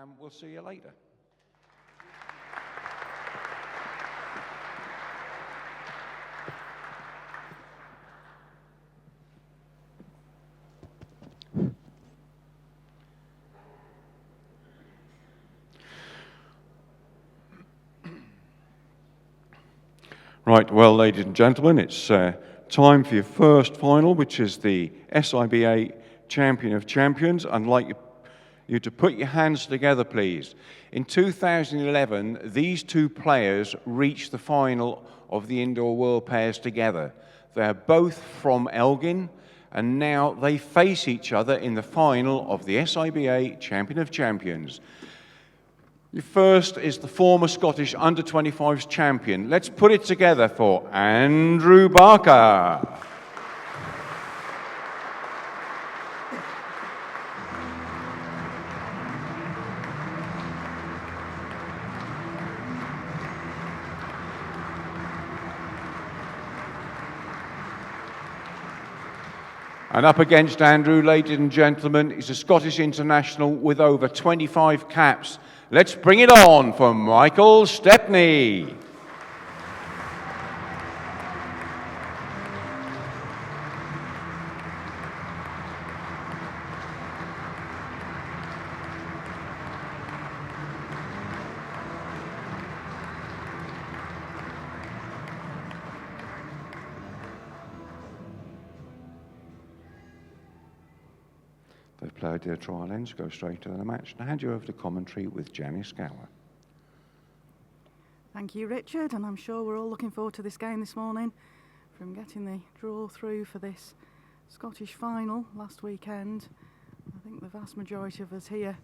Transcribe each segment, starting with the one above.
and we'll see you later. Right, well, ladies and gentlemen, it's time for your first final, which is the SIBA Champion of Champions. I'd like you to put your hands together, please. In 2011, these two players reached the final of the Indoor World Pairs together. They're both from Elgin, and now they face each other in the final of the SIBA Champion of Champions. Your first is the former Scottish Under-25s champion. Let's put it together for Andrew Barker. And up against Andrew, ladies and gentlemen, is a Scottish international with over 25 caps. Let's bring it on for Michael Stepney. They've played their trial ends, go straight to the match. Now hand you over to commentary with Janice Gower. Thank you, Richard, and I'm sure we're all looking forward to this game this morning. From getting the draw through for this Scottish final last weekend, I think the vast majority of us here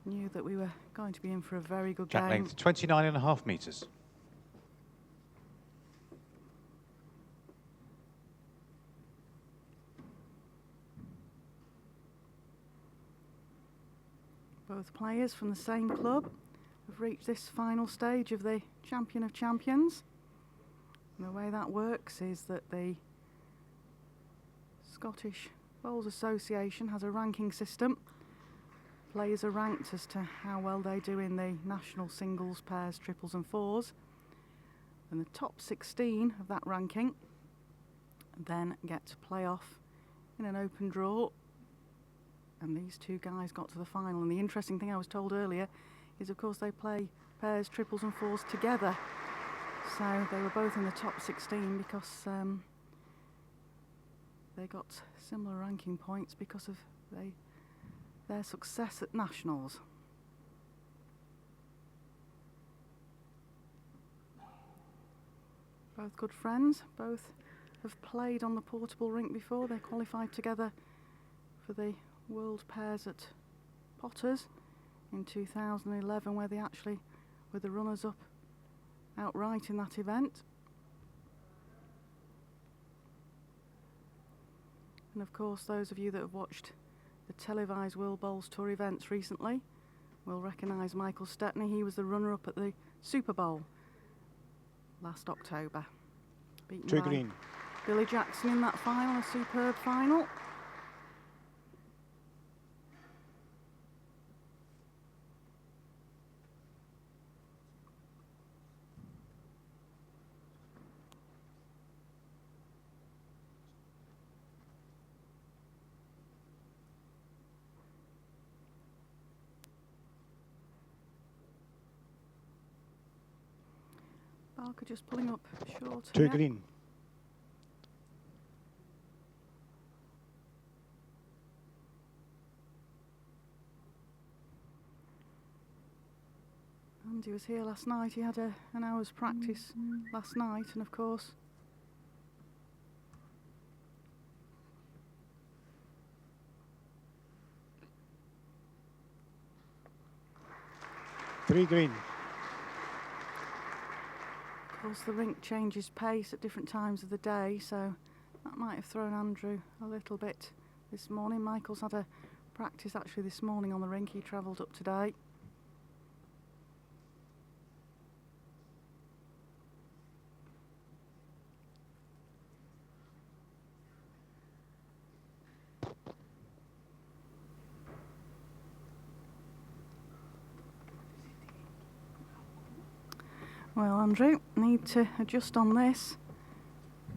knew that we were going to be in for a very good Jack game. length 29.5 metres. Both players from the same club have reached this final stage of the Champion of Champions. And the way that works is that the Scottish Bowls Association has a ranking system. Players are ranked as to how well they do in the national singles, pairs, triples and fours. And the top 16 of that ranking then get to play off in an open draw. And these two guys got to the final. And the interesting thing I was told earlier is, of course, they play pairs, triples and fours together. So they were both in the top 16 because they got similar ranking points because of their success at nationals. Both good friends, both have played on the portable rink before. They qualified together for the World Pairs at Potters in 2011, where they actually were the runners-up outright in that event. And of course, those of you that have watched the televised World Bowls Tour events recently will recognise Michael Stepney. He was the runner-up at the Super Bowl last October, beaten by Billy Jackson in that final, a superb final. Barker just pulling up short. Two green. Andy was here last night. He had an hour's practice last night, and of course Three green. Of course, the rink changes pace at different times of the day, so that might have thrown Andrew a little bit this morning. Michael's had a practice actually this morning on the rink. He travelled up today. Well, Andrew, need to adjust on this.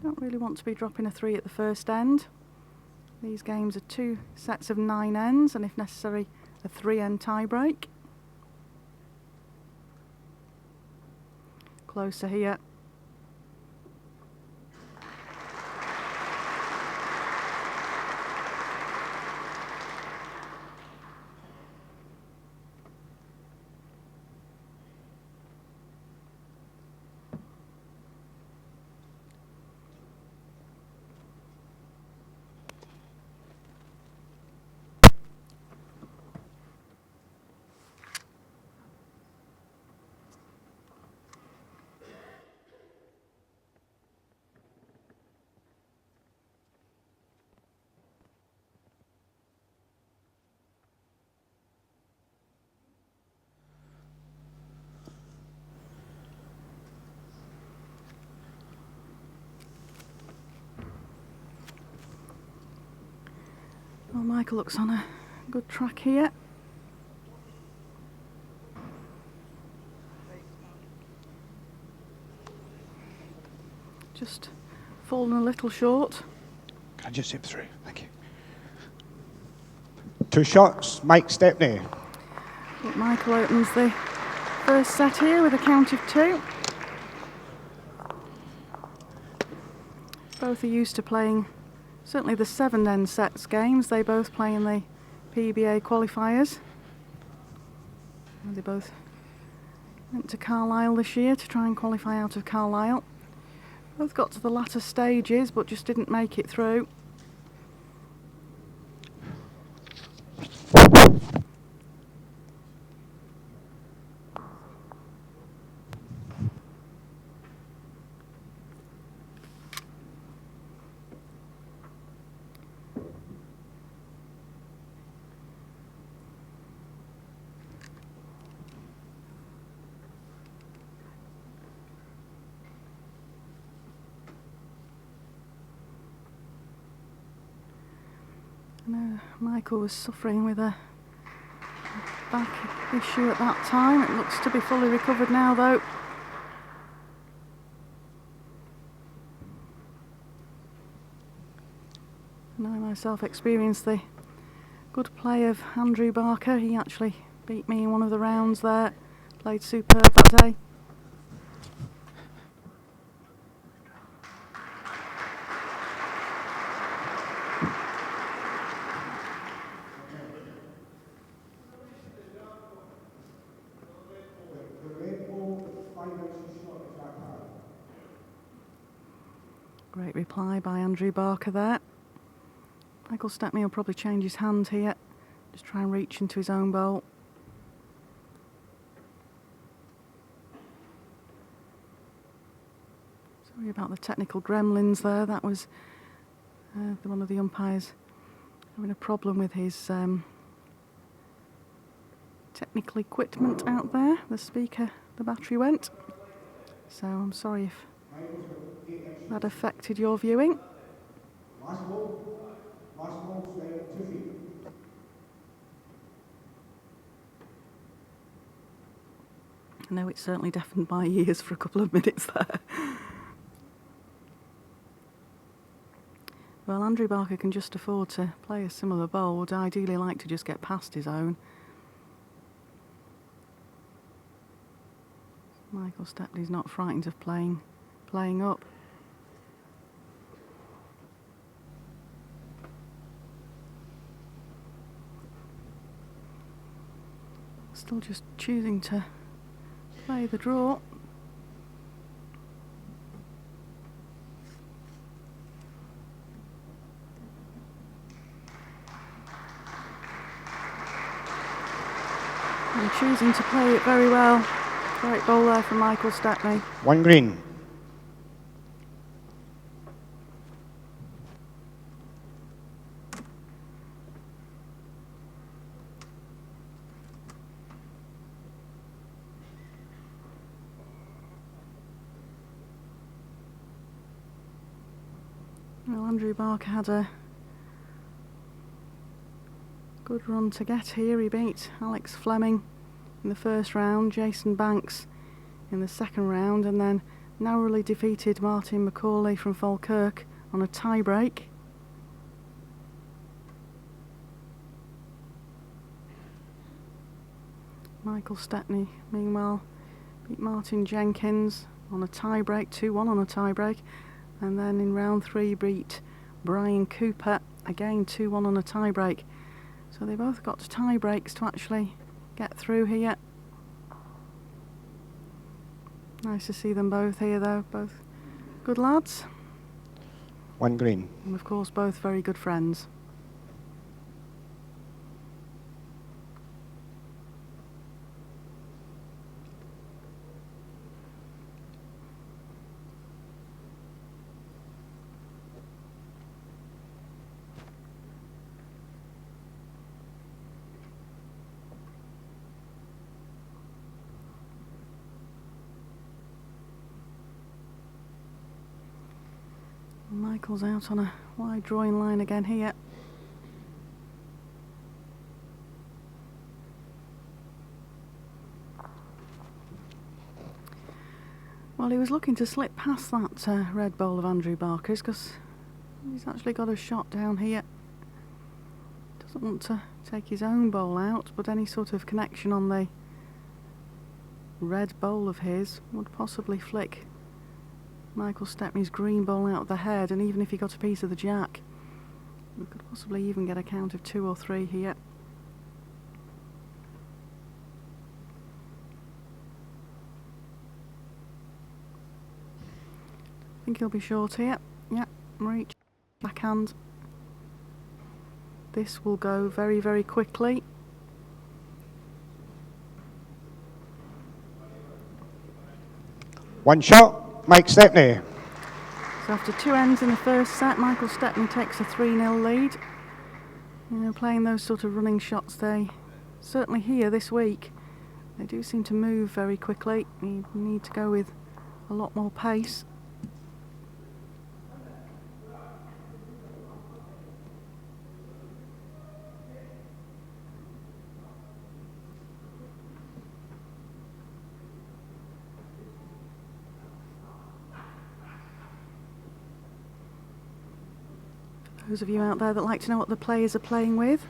Don't really want to be dropping a 3 at the first end. These games are 2 sets of 9 ends, and if necessary, a 3-end tie break. Closer here. Well, Michael looks on a good track here. Just fallen a little short. Can I just zip through? Thank you. 2 shots, Mike Stepney. But Michael opens the first set here with a count of 2. Both are used to playing certainly the 7-end sets games. They both play in the PBA qualifiers. And they both went to Carlisle this year to try and qualify out of Carlisle. Both got to the latter stages but just didn't make it through. Michael was suffering with a back issue at that time. It looks to be fully recovered now though. And I myself experienced the good play of Andrew Barker. He actually beat me in one of the rounds there. Played superb that day. Great reply by Andrew Barker there. Michael Stepney will probably change his hand here. Just try and reach into his own bowl. Sorry about the technical gremlins there. That was one of the umpires having a problem with his technical equipment out there. The speaker, the battery went. So I'm sorry if that affected your viewing. Last ball, 2 feet. I know it certainly deafened my ears for a couple of minutes there. Well, Andrew Barker can just afford to play a similar bowl. Would ideally like to just get past his own. Michael Stepney's not frightened of playing up. Still just choosing to play the draw. And choosing to play it very well. Great ball there from Michael Stepney. 1 green. Well, Andrew Barker had a good run to get here. He beat Alex Fleming in the first round. Jason Banks in the second round, and then narrowly defeated Martin Macaulay from Falkirk on a tie-break. Michael Stepney, meanwhile, beat Martin Jenkins on a tie-break, 2-1 on a tie-break, and then in round 3 beat Brian Cooper, again 2-1 on a tie-break. So they both got tie-breaks to actually get through here. Nice to see them both here though, both good lads. 1 green. And of course both very good friends. Michael's out on a wide drawing line again here. Well, he was looking to slip past that red bowl of Andrew Barker's, because he's actually got a shot down here. Doesn't want to take his own bowl out, but any sort of connection on the red bowl of his would possibly flick Michael Stepney's green ball out of the head, and even if he got a piece of the jack, we could possibly even get a count of 2 or 3 here. I think he'll be short here. Yeah, reach, backhand. This will go very, very quickly. One shot, Mike Stepney. So after 2 ends in the first set, Michael Stepney takes a 3-0 lead. You know, playing those sort of running shots, they certainly here this week, they do seem to move very quickly. You need to go with a lot more pace. Those of you out there that like to know what the players are playing with,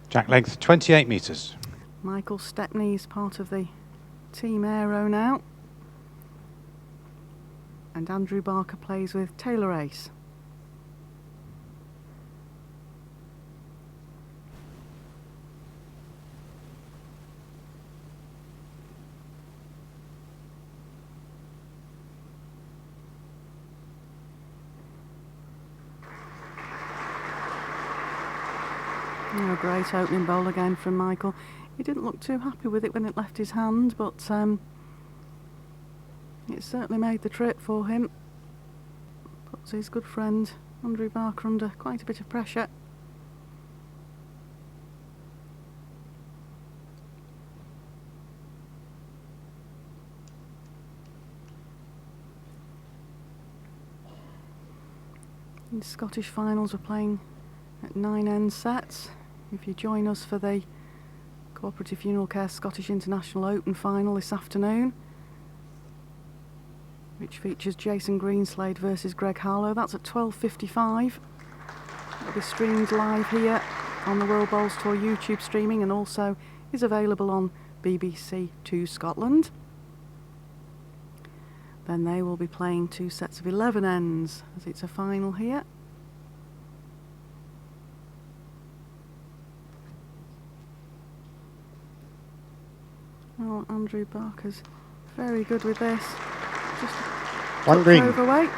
Jack length 28 metres. Michael Stepney is part of the Team Aero now, and Andrew Barker plays with Taylor Ace. Oh, a great opening bowl again from Michael. He didn't look too happy with it when it left his hand, but it certainly made the trip for him. Puts his good friend Andrew Barker under quite a bit of pressure. In Scottish finals, we're playing at 9 end sets. If you join us for the Cooperative Funeral Care Scottish International Open final this afternoon, which features Jason Greenslade versus Greg Harlow, that's at 12:55. It'll be streamed live here on the World Bowls Tour YouTube streaming, and also is available on BBC Two Scotland. Then they will be playing 2 sets of 11 ends, as it's a final here. Well, Andrew Barker's very good with this. Just 1 green. overweight.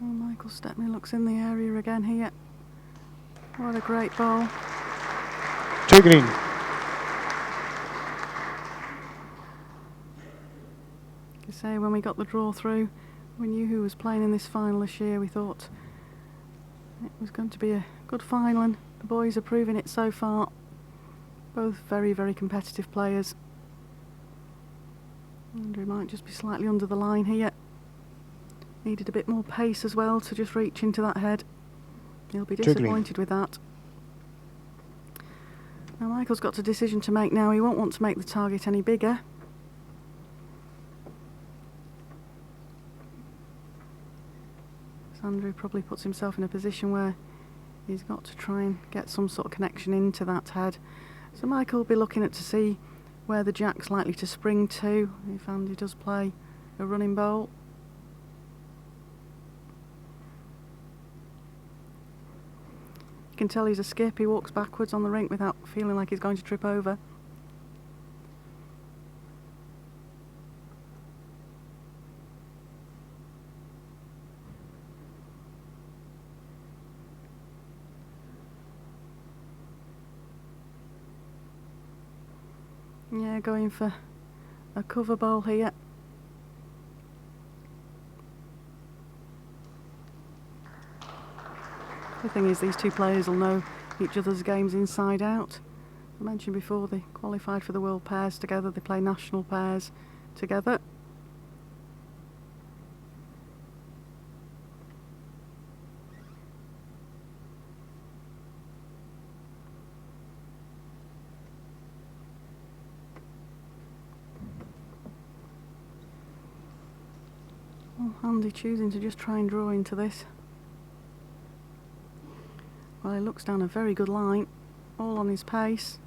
Oh, Michael Stepney looks in the area again here. What a great ball. 2 green. I say, when we got the draw through, we knew who was playing in this final this year. We thought it was going to be a good final, and the boys are proving it so far. Both very, very competitive players. Andrew might just be slightly under the line here. Needed a bit more pace as well to just reach into that head. He'll be disappointed with that. Now Michael's got a decision to make now. He won't want to make the target any bigger. Andrew probably puts himself in a position where he's got to try and get some sort of connection into that head. So Michael will be looking at to see where the jack's likely to spring to if Andy does play a running bowl. You can tell he's a skip. He walks backwards on the rink without feeling like he's going to trip over. Yeah, going for a cover bowl here. The thing is, these two players will know each other's games inside out. I mentioned before they qualified for the World Pairs together, they play national pairs together. Well, Andy choosing to just try and draw into this. Well, he looks down a very good line, all on his pace.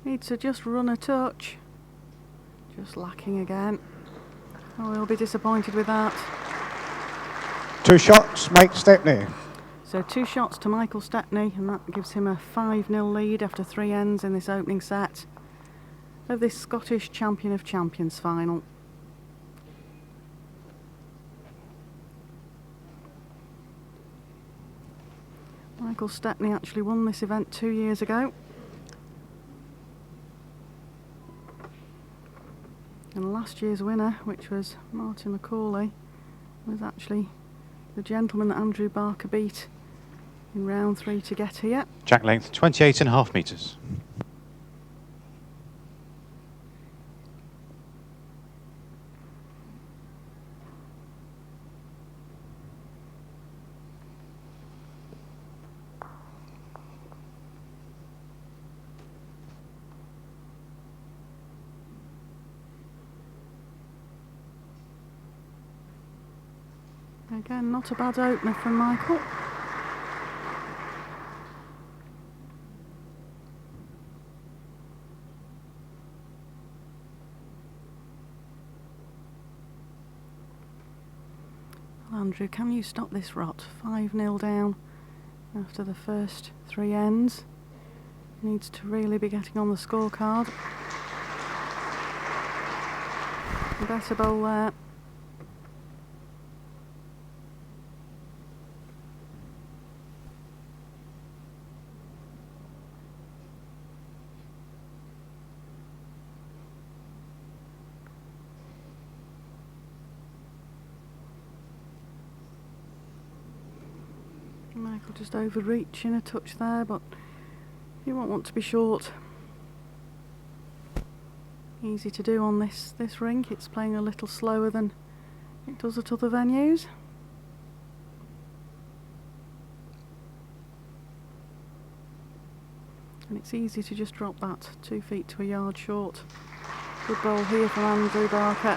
Needs to just run a touch. Just lacking again. Oh, he'll be disappointed with that. 2 shots, Mike Stepney. So 2 shots to Michael Stepney, and that gives him a 5-0 lead after 3 ends in this opening set of this Scottish Champion of Champions final. Michael Stepney actually won this event 2 years ago. And last year's winner, which was Martin McCauley, was actually the gentleman that Andrew Barker beat in round 3 to get here. Jack length 28.5 metres. Again, not a bad opener from Michael. Well, Andrew, can you stop this rot? 5-0 down after the first 3 ends. Needs to really be getting on the scorecard. Better bowl there. Michael just overreaching a touch there, but you won't want to be short. Easy to do on this rink. It's playing a little slower than it does at other venues. And it's easy to just drop that 2 feet to a yard short. Good ball here from Andrew Barker.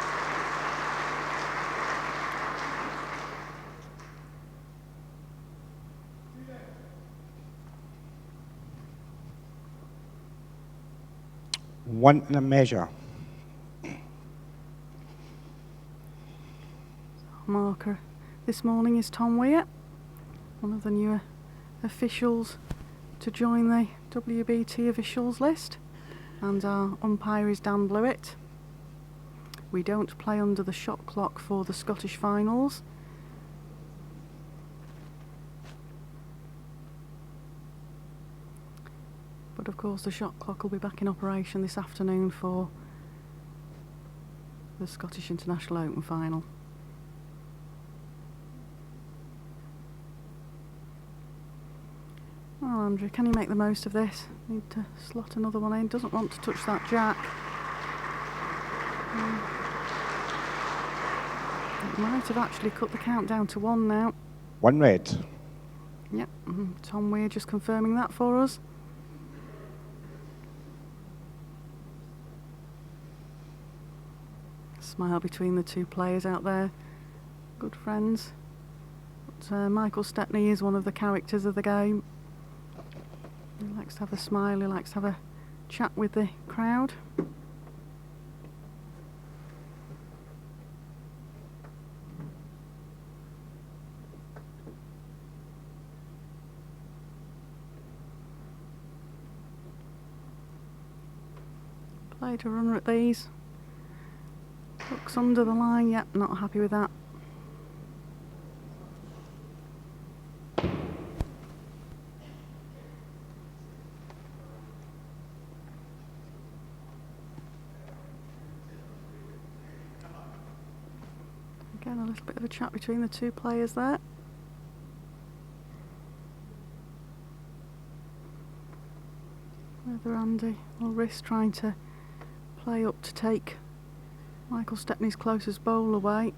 One and a measure. Marker this morning is Tom Weir, one of the newer officials to join the WBT officials list, and our umpire is Dan Blewett. We don't play under the shot clock for the Scottish finals. But of course the shot clock will be back in operation this afternoon for the Scottish International Open final. Well, Andrew, can you make the most of this? Need to slot another one in. Doesn't want to touch that jack. It might have actually cut the count down to 1 now. 1 red. Yep, Tom Weir just confirming that for us. Smile between the two players out there. Good friends. But Michael Stepney is one of the characters of the game. He likes to have a smile, he likes to have a chat with the crowd. Played a runner at these. Looks under the line, yep, not happy with that. Again, a little bit of a chat between the two players there. Whether Andy will risk trying to play up to take Michael Stepney's closest bowl away.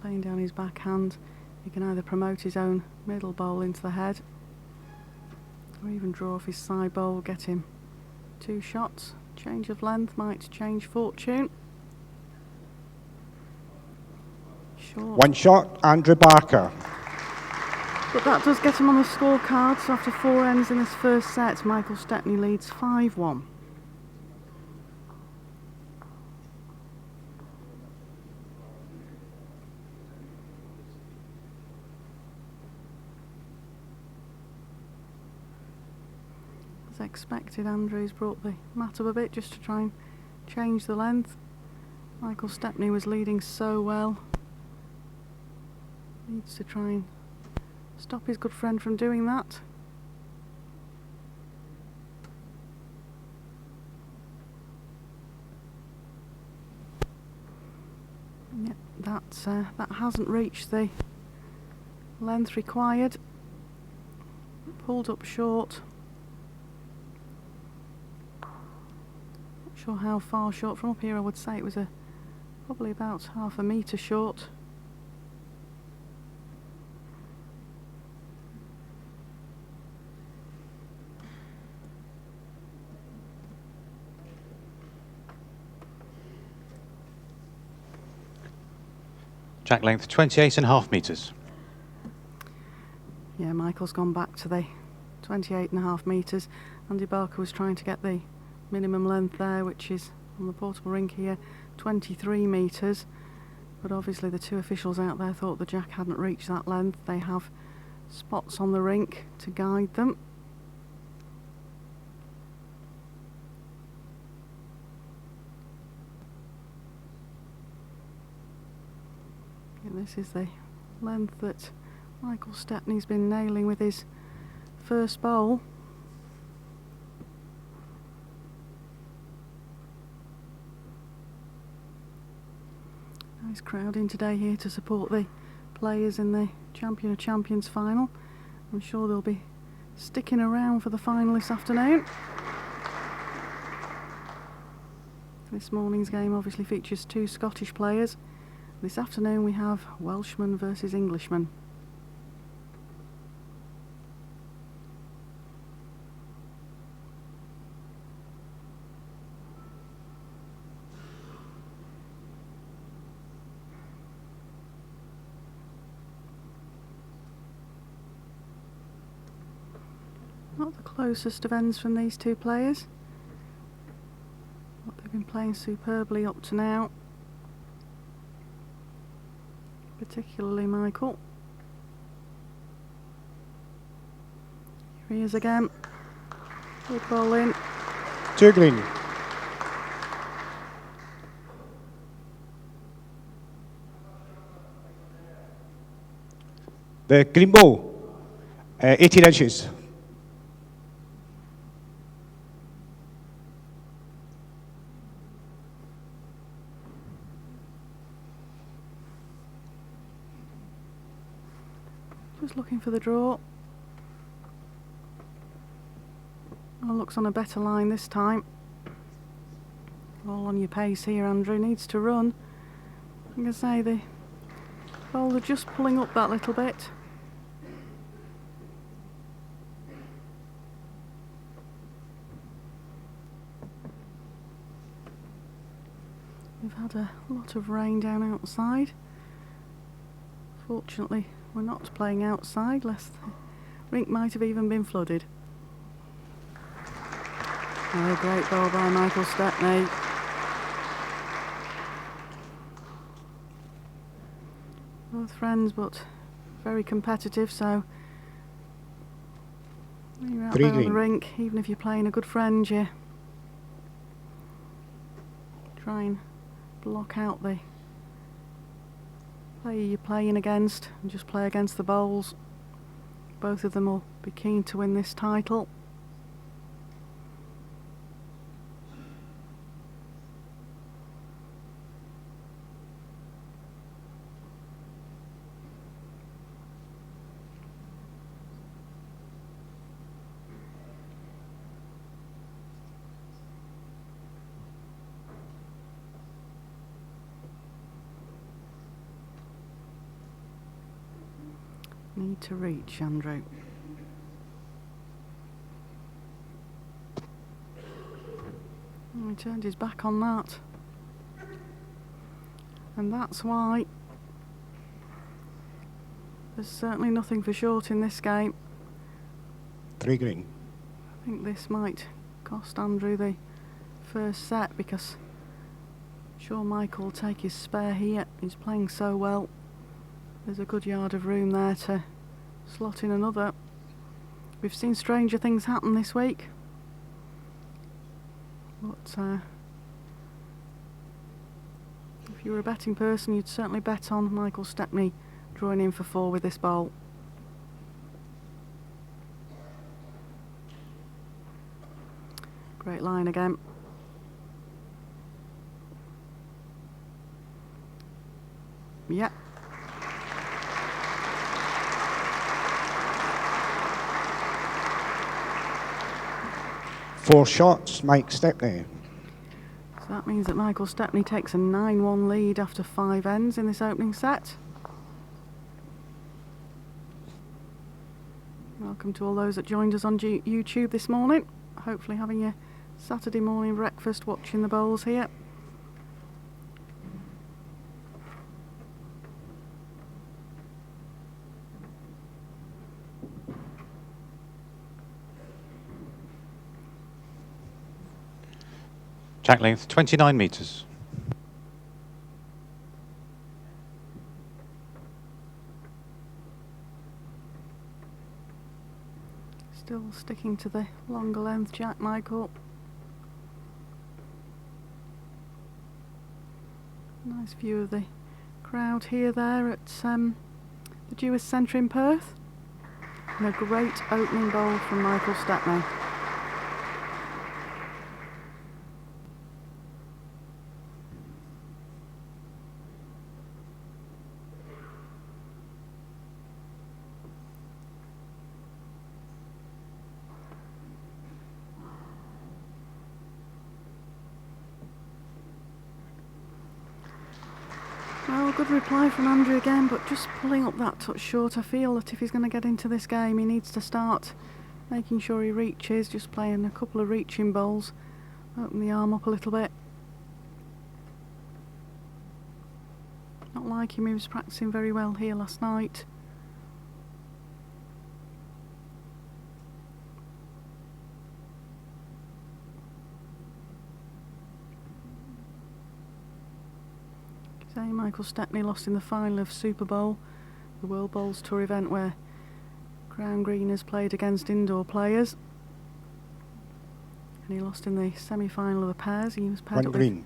Playing down his backhand, he can either promote his own middle bowl into the head or even draw off his side bowl, get him 2 shots. Change of length might change fortune. Short. 1 shot, Andrew Barker. But that does get him on the scorecard, so after 4 ends in this first set, Michael Stepney leads 5-1. As expected, Andrew's brought the mat up a bit just to try and change the length. Michael Stepney was leading so well. Needs to try and stop his good friend from doing that. Yep, that hasn't reached the length required. Pulled up short. Not sure how far short. From up here I would say it was probably about half a metre short. Jack length 28.5 metres. Yeah, Michael's gone back to the 28.5 metres. Andy Barker was trying to get the minimum length there, which is on the portable rink here, 23 metres. But obviously the two officials out there thought the jack hadn't reached that length. They have spots on the rink to guide them. And this is the length that Michael Stepney's been nailing with his first bowl. Nice crowd in today here to support the players in the Champion of Champions final. I'm sure they'll be sticking around for the final this afternoon. This morning's game obviously features 2 Scottish players. This afternoon we have Welshman versus Englishman. Not the closest of ends from these two players, but they've been playing superbly up to now. Particularly Michael. Here he is again. Good ball in. 2 green. The green ball, 18 inches. Just looking for the draw. Oh, looks on a better line this time. All on your pace here, Andrew. Needs to run. I'm going to say the bowler just pulling up that little bit. We've had a lot of rain down outside. Fortunately, we're not playing outside, lest the rink might have even been flooded. Oh, great ball by Michael Stepney. Both friends, but very competitive, so when you're out there on the rink, even if you're playing a good friend, you try and block out the player you're playing against and just play against the bowls. Both of them will be keen to win this title. Need to reach, Andrew. Oh, he turned his back on that. And that's why there's certainly nothing for short in this game. 3 green. I think this might cost Andrew the first set, because I'm sure Michael will take his spare here. He's playing so well. There's a good yard of room there to slot in another. We've seen stranger things happen this week. But if you were a betting person, you'd certainly bet on Michael Stepney drawing in for 4 with this bowl. Great line again. Yep. Four shots, Mike Stepney. So that means that Michael Stepney takes a 9-1 lead after 5 ends in this opening set. Welcome to all those that joined us on YouTube this morning. Hopefully having your Saturday morning breakfast watching the bowls here. Jack length 29 metres. Still sticking to the longer length, Jack Michael. Nice view of the crowd here there at the Dewis Centre in Perth. And a great opening bowl from Michael Stepney. Well, good reply from Andrew again, but just pulling up that touch short. I feel that if he's going to get into this game, he needs to start making sure he reaches, just playing a couple of reaching bowls, open the arm up a little bit. Not like him, he was practicing very well here last night. Michael Stepney lost in the final of Super Bowl, the World Bowls Tour event, where Crown Green has played against indoor players. And he lost in the semi-final of the pairs. He was paired One up with green.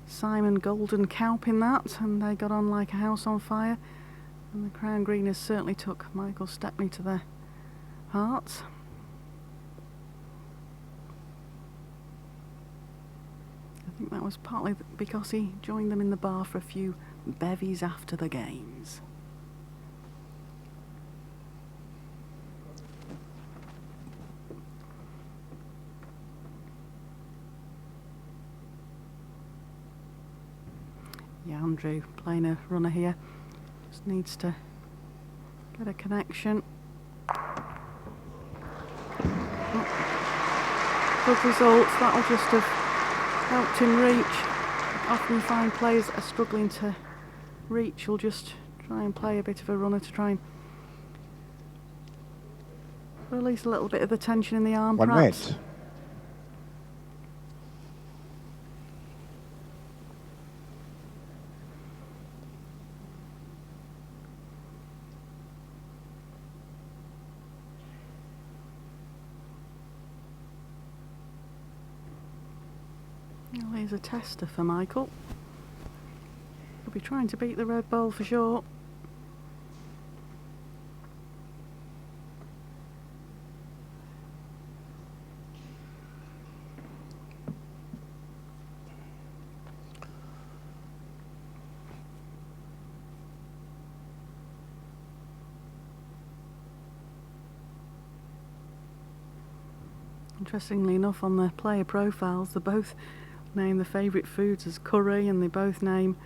Simon Golden Cowp in that, and they got on like a house on fire. And the Crown Greeners certainly took Michael Stepney to their hearts. I think that was partly because he joined them in the bar for a few bevies after the games. Yeah, Andrew playing a runner here. Just needs to get a connection. Good results. That'll just have helped him reach. Often you find players that are struggling to reach will just try and play a bit of a runner to try and release a little bit of the tension in the arm, One perhaps. red. Well, here's a tester for Michael. He'll be trying to beat the red ball for sure. Interestingly enough, on their player profiles, they both name the favourite foods as curry, and they both name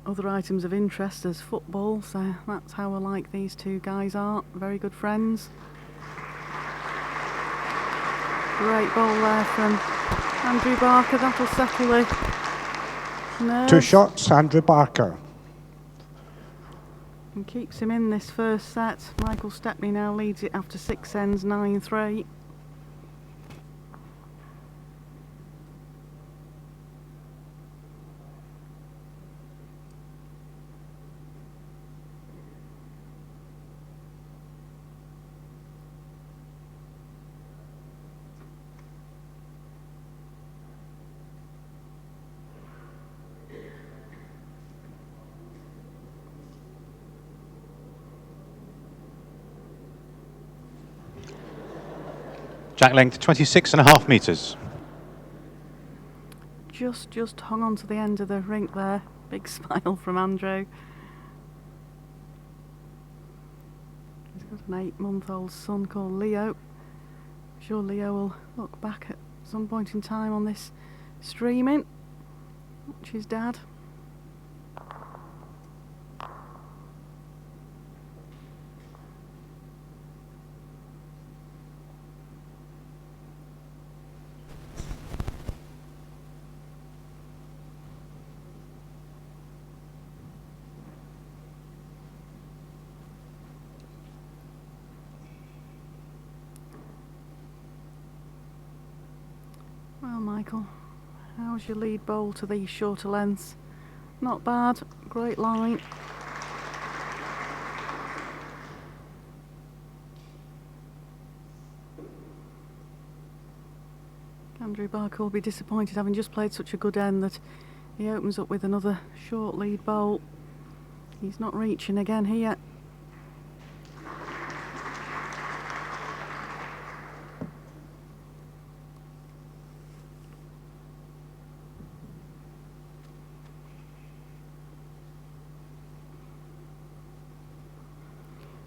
other items of interest as football, so that's how alike these two guys are. Very good friends. Great ball there from Andrew Barker. That'll settle the nerves. 2 shots, Andrew Barker. And keeps him in this first set. Michael Stepney now leads it after 6 ends, 9-3. Jack length 26.5 metres. Just hung on to the end of the rink there. Big smile from Andrew. He's got an 8-month-old son called Leo. I'm sure Leo will look back at some point in time on this streaming. Watch his dad. Well, Michael, how's your lead bowl to these shorter lengths? Not bad, great line. Andrew Barker will be disappointed, having just played such a good end, that he opens up with another short lead bowl. He's not reaching again here.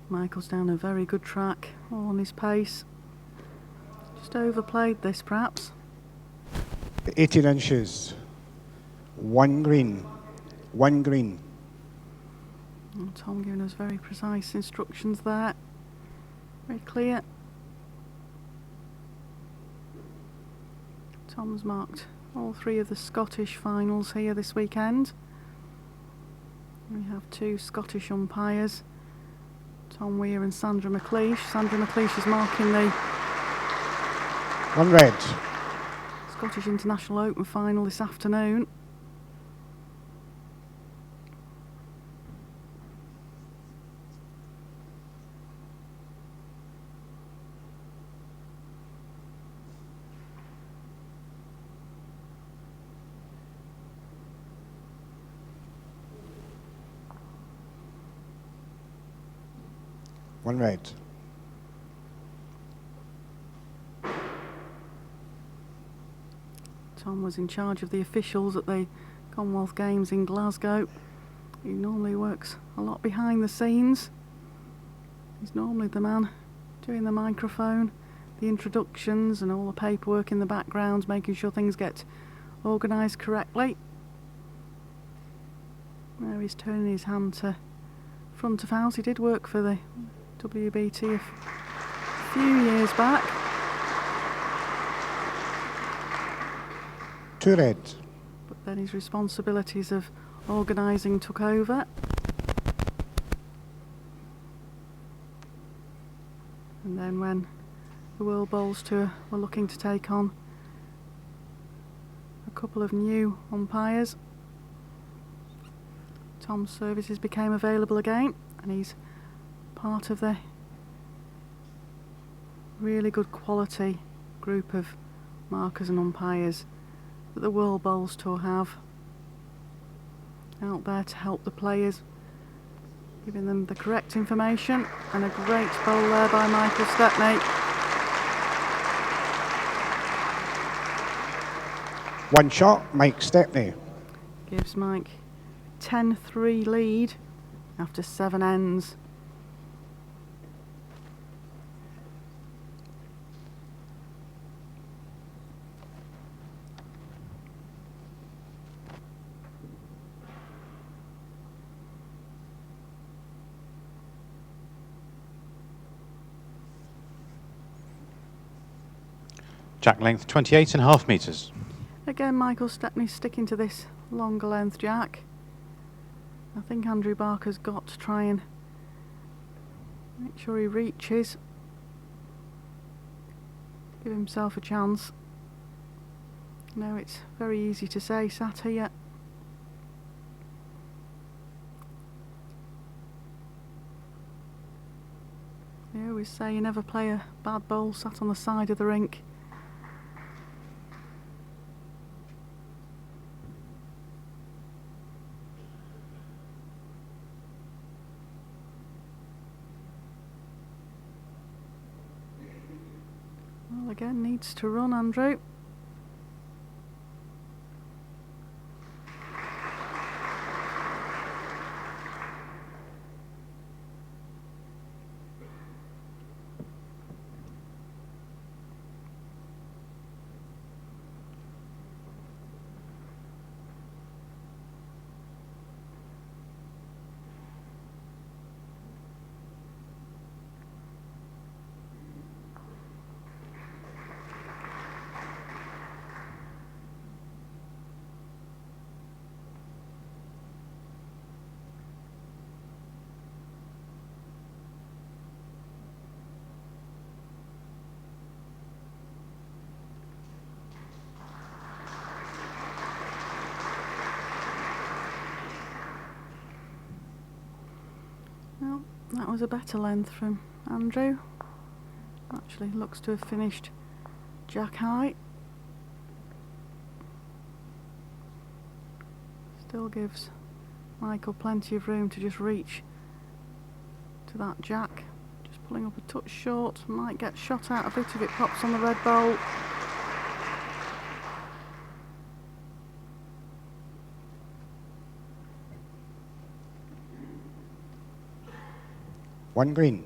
Michael's down a very good track, all on his pace. Just overplayed this, perhaps. 18 inches. 1 green. 1 green. And Tom giving us very precise instructions there. Very clear. Tom's marked all 3 of the Scottish finals here this weekend. We have 2 Scottish umpires, Tom Weir and Sandra McLeish. Sandra McLeish is marking the 1 red. Scottish International Open final this afternoon. One red. Tom was in charge of the officials at the Commonwealth Games in Glasgow. He normally works a lot behind the scenes. He's normally the man doing the microphone, the introductions and all the paperwork in the background, making sure things get organised correctly. Now he's turning his hand to front of house. He did work for the WBT a few years back. Two red. But then his responsibilities of organising took over. And then when the World Bowls Tour were looking to take on a couple of new umpires, Tom's services became available again, and he's part of the really good quality group of markers and umpires that the World Bowls Tour have out there to help the players, giving them the correct information. And a great bowl there by Michael Stepney. One shot, Mike Stepney. Gives Mike 10-3 lead after 7 ends. Jack length 28.5 metres. Again, Michael Stepney sticking to this longer length jack. I think Andrew Barker's got to try and make sure he reaches, give himself a chance. No, it's very easy to say sat here. They always say you never play a bad bowl sat on the side of the rink. Well, again, needs to run, Andrew. Well, that was a better length from Andrew. Actually looks to have finished jack high. Still gives Michael plenty of room to just reach to that jack. Just pulling up a touch short, might get shot out of it if it pops on the red bowl. One green.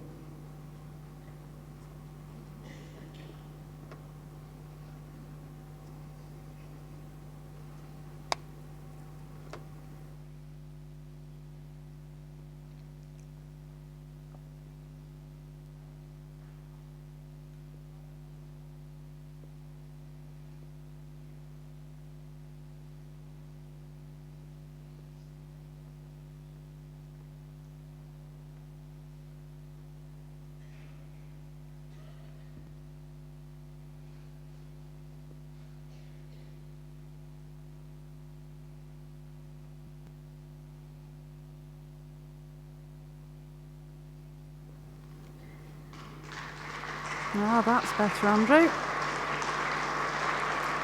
Ah, that's better, Andrew.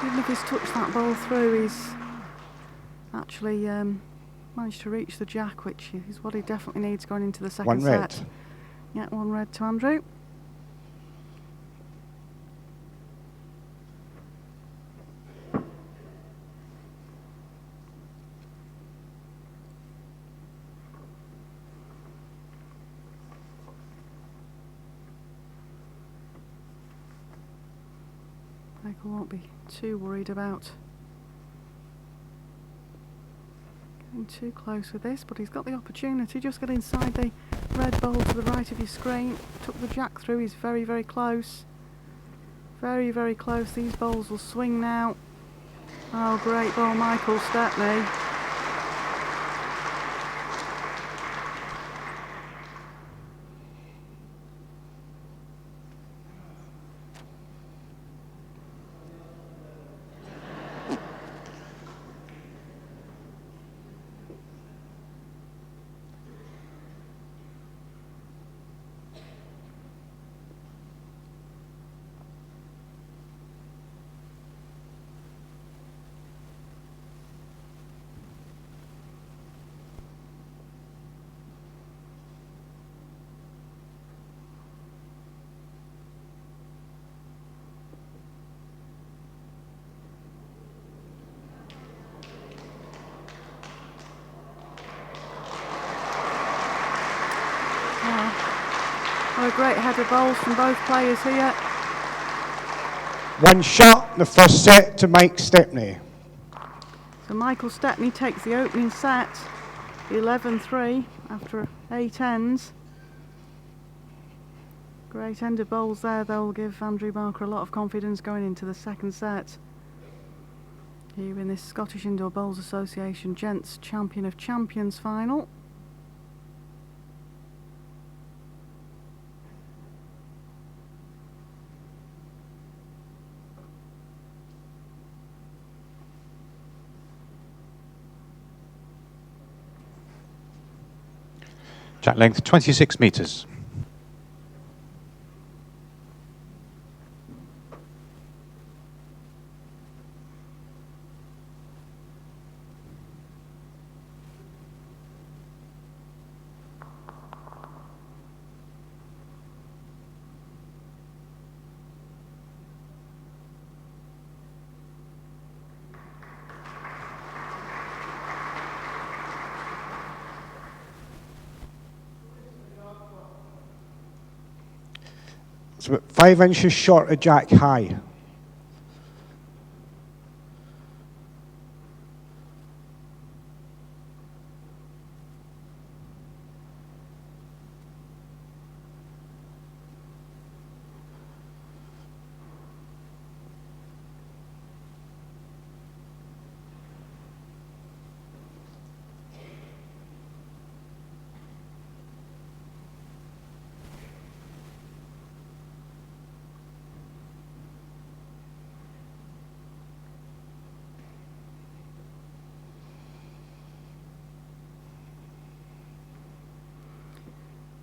Even if he's touched that ball through, he's actually managed to reach the jack, which is what he definitely needs going into the second One red. set. Yeah, 1 red to Andrew. Michael won't be too worried about getting too close with this, but he's got the opportunity. Just get inside the red bowl to the right of your screen. Took the jack through, he's very, very close. Very, very close. These bowls will swing now. Oh, great ball, Michael Stepney. What a great head of bowls from both players here. 1 shot in the first set to Mike Stepney. So Michael Stepney takes the opening set, 11-3 after 8 ends. Great end of bowls there. They'll give Andrew Barker a lot of confidence going into the second set. Here in this Scottish Indoor Bowls Association Gents Champion of Champions final. Jack length 26 metres. It's about 5 inches short of Jack high.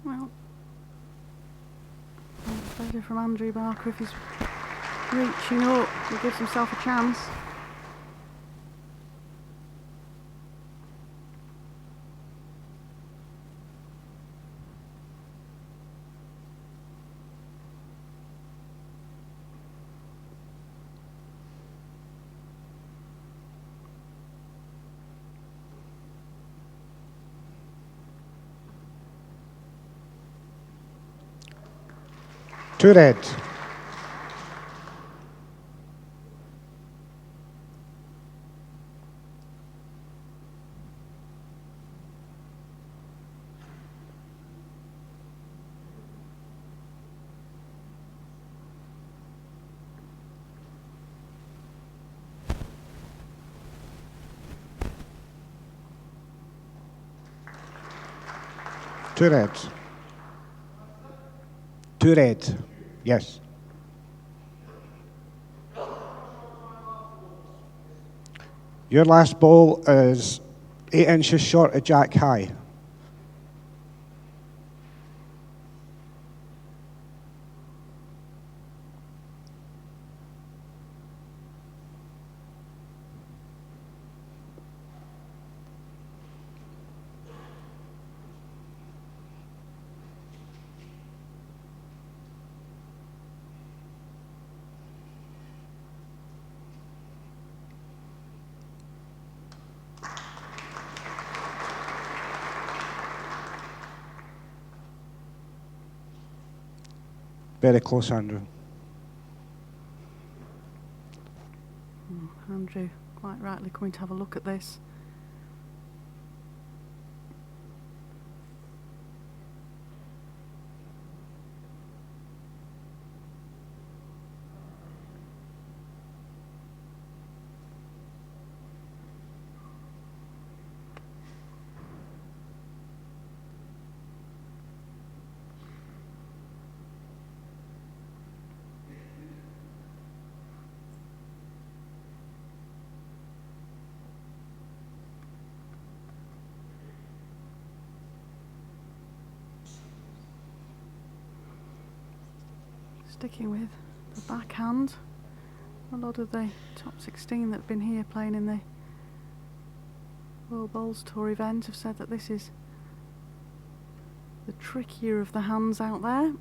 Well, pleasure from Andrew Barker. If he's reaching up, he gives himself a chance. Two red. Two red. Two red. Yes. Your last ball is 8 inches short of Jack high. Very close, Andrew. Andrew quite rightly coming to have a look at this. Sticking with the backhand, a lot of the top 16 that have been here playing in the World Bowls Tour event have said that this is the trickier of the hands out there.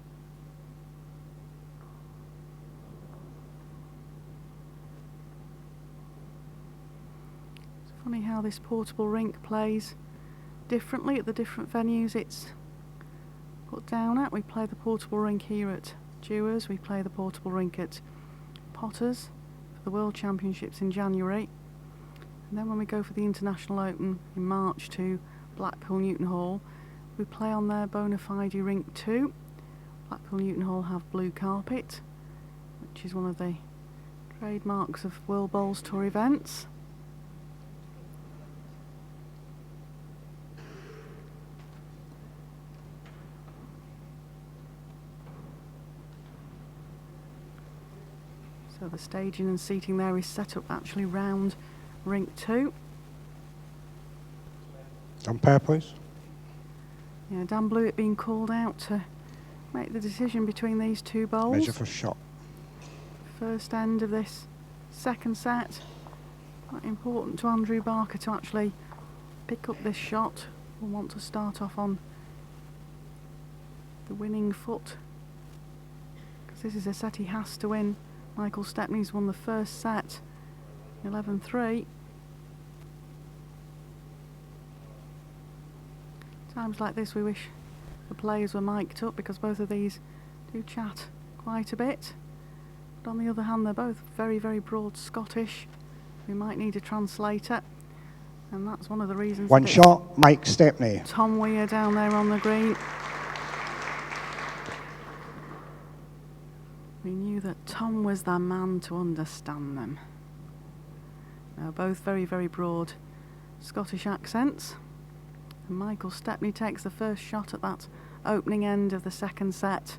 It's funny how this portable rink plays differently at the different venues it's put down at. We play the portable rink here at Dewars, we play the portable rink at Potters for the World Championships in January, and then when we go for the International Open in March to Blackpool Newton Hall, we play on their bona fide rink too. Blackpool Newton Hall have blue carpet, which is one of the trademarks of World Bowls Tour events. So the staging and seating there is set up actually round rink 2. Umpire, please. Yeah, Dan Blewett being called out to make the decision between these two bowls. Measure for shot. First end of this second set. Quite important to Andrew Barker to actually pick up this shot. We'll want to start off on the winning foot, because this is a set he has to win. Michael Stepney's won the first set 11-3. Times like this we wish the players were mic'd up, because both of these do chat quite a bit. But on the other hand, they're both very, very broad Scottish. We might need a translator, and that's one of the reasons. One shot, Mike Stepney. Tom Weir down there on the green. We knew that Tom was the man to understand them. Now both very, very broad Scottish accents. And Michael Stepney takes the first shot at that opening end of the second set.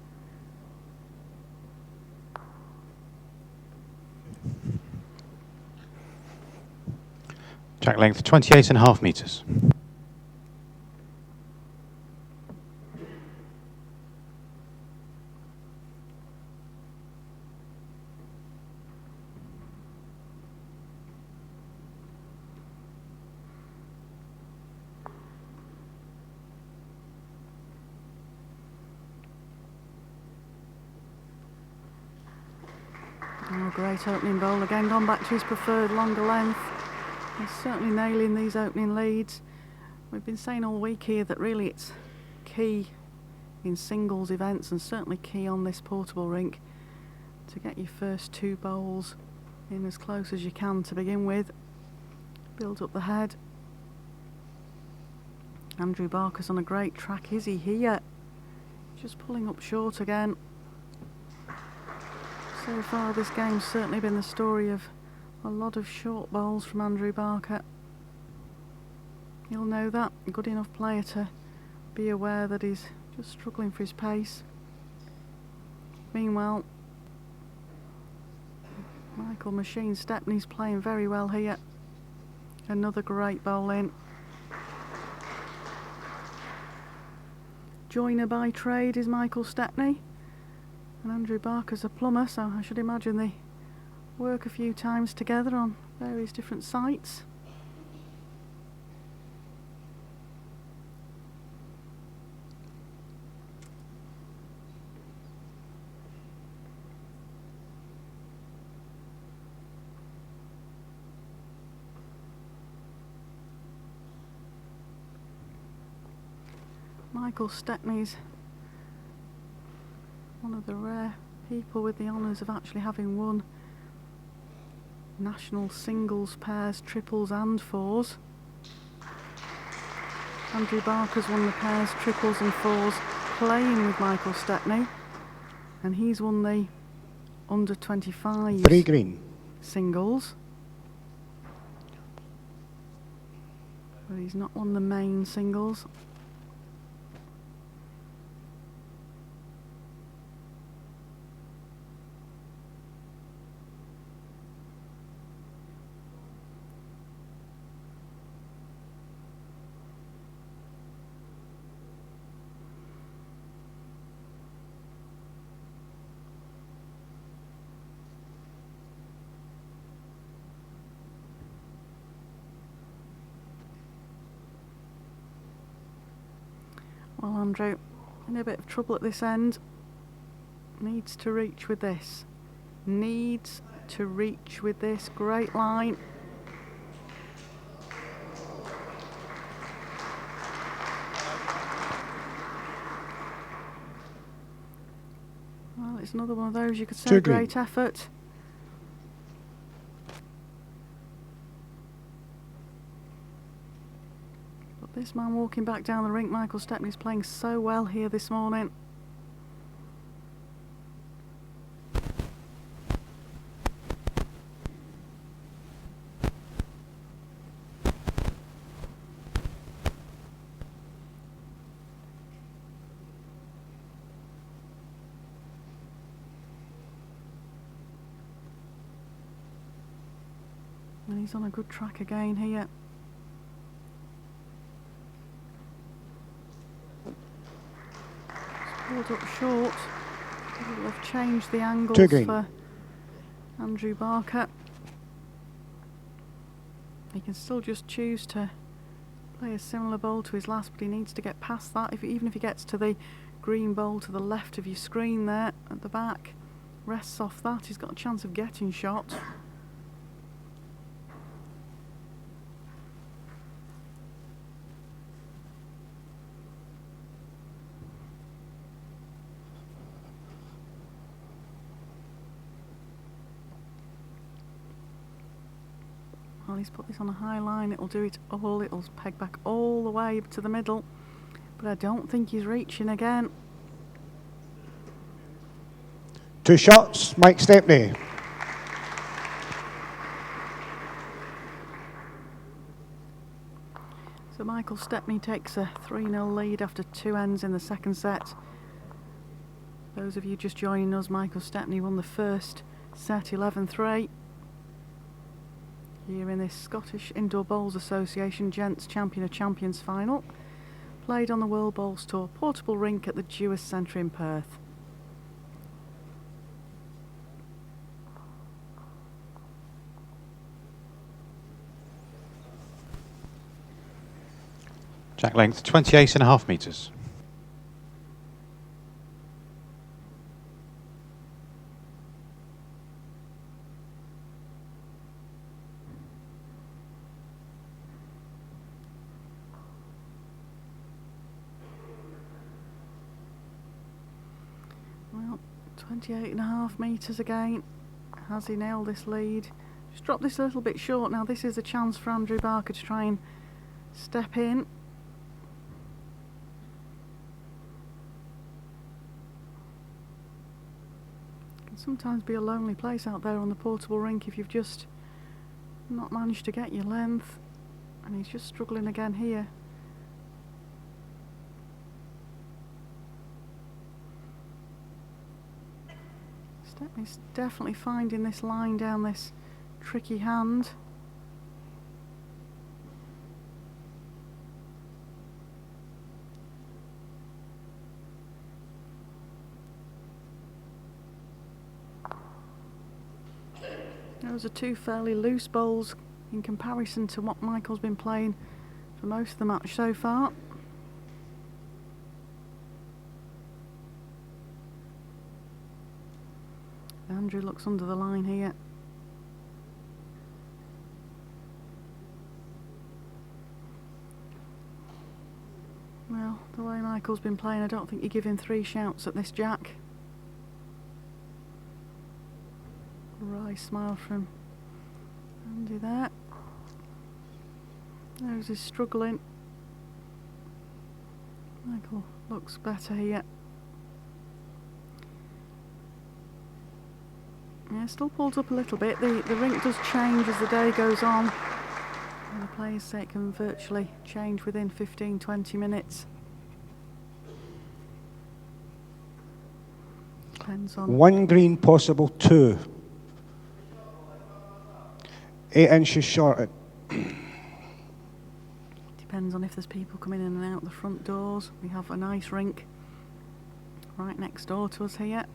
Jack length 28.5 metres. Oh, great opening bowl again, gone back to his preferred longer length. He's certainly nailing these opening leads. We've been saying all week here that really it's key in singles events, and certainly key on this portable rink, to get your first two bowls in as close as you can to begin with. Build up the head. Andrew Barker's on a great track, is he here? Just pulling up short again. So far this game's certainly been the story of a lot of short bowls from Andrew Barker. He'll know that, a good enough player to be aware that he's just struggling for his pace. Meanwhile, Michael Machine Stepney's playing very well here. Another great bowl in. Joiner by trade is Michael Stepney, and Andrew Barker's a plumber, so I should imagine they work a few times together on various different sites. Michael Stepney's One of the rare people with the honours of actually having won national singles, pairs, triples and fours. Andrew Barker's won the pairs, triples and fours playing with Michael Stepney, and he's won the under 25 3 green. singles, but he's not won the main singles. Well, Andrew, in a bit of trouble at this end. Needs to reach with this. Needs to reach with this. Great line. Well, it's another one of those you could say 2 green. great effort. This man walking back down the rink, Michael Stepney's playing so well here this morning. And he's on a good track again here. Pulled up short. It'll have changed the angles 2 green. for Andrew Barker. He can still just choose to play a similar bowl to his last, but he needs to get past that. Even if he gets to the green bowl to the left of your screen there at the back, rests off that, he's got a chance of getting shot. Well, he's put this on a high line, it'll do it all, it'll peg back all the way to the middle, but I don't think he's reaching again. 2 shots, Mike Stepney. So Michael Stepney takes a 3-0 lead after 2 ends in the second set. Those of you just joining us, Michael Stepney won the first set 11-3. Here in this Scottish Indoor Bowls Association Gents Champion of Champions final, played on the World Bowls Tour portable rink at the Dewis Centre in Perth. Jack length 28.5 metres. Well, 28.5 metres again. Has he nailed this lead? Just dropped this a little bit short. Now this is a chance for Andrew Barker to try and step in. It can sometimes be a lonely place out there on the portable rink if you've just not managed to get your length. And he's just struggling again here. Stepney's definitely finding this line down this tricky hand. Those are 2 fairly loose bowls in comparison to what Michael's been playing for most of the match so far. Andrew looks under the line here. Well, the way Michael's been playing, I don't think you give him 3 shouts at this jack. Wry smile from Andy there. Nose is struggling. Michael looks better here. Yeah, still pulls up a little bit. The rink does change as the day goes on. And the players say it can virtually change within 15-20 minutes. Depends on... 1 green, possible 2. 8 inches short. Depends on if there's people coming in and out the front doors. We have an ice rink right next door to us here.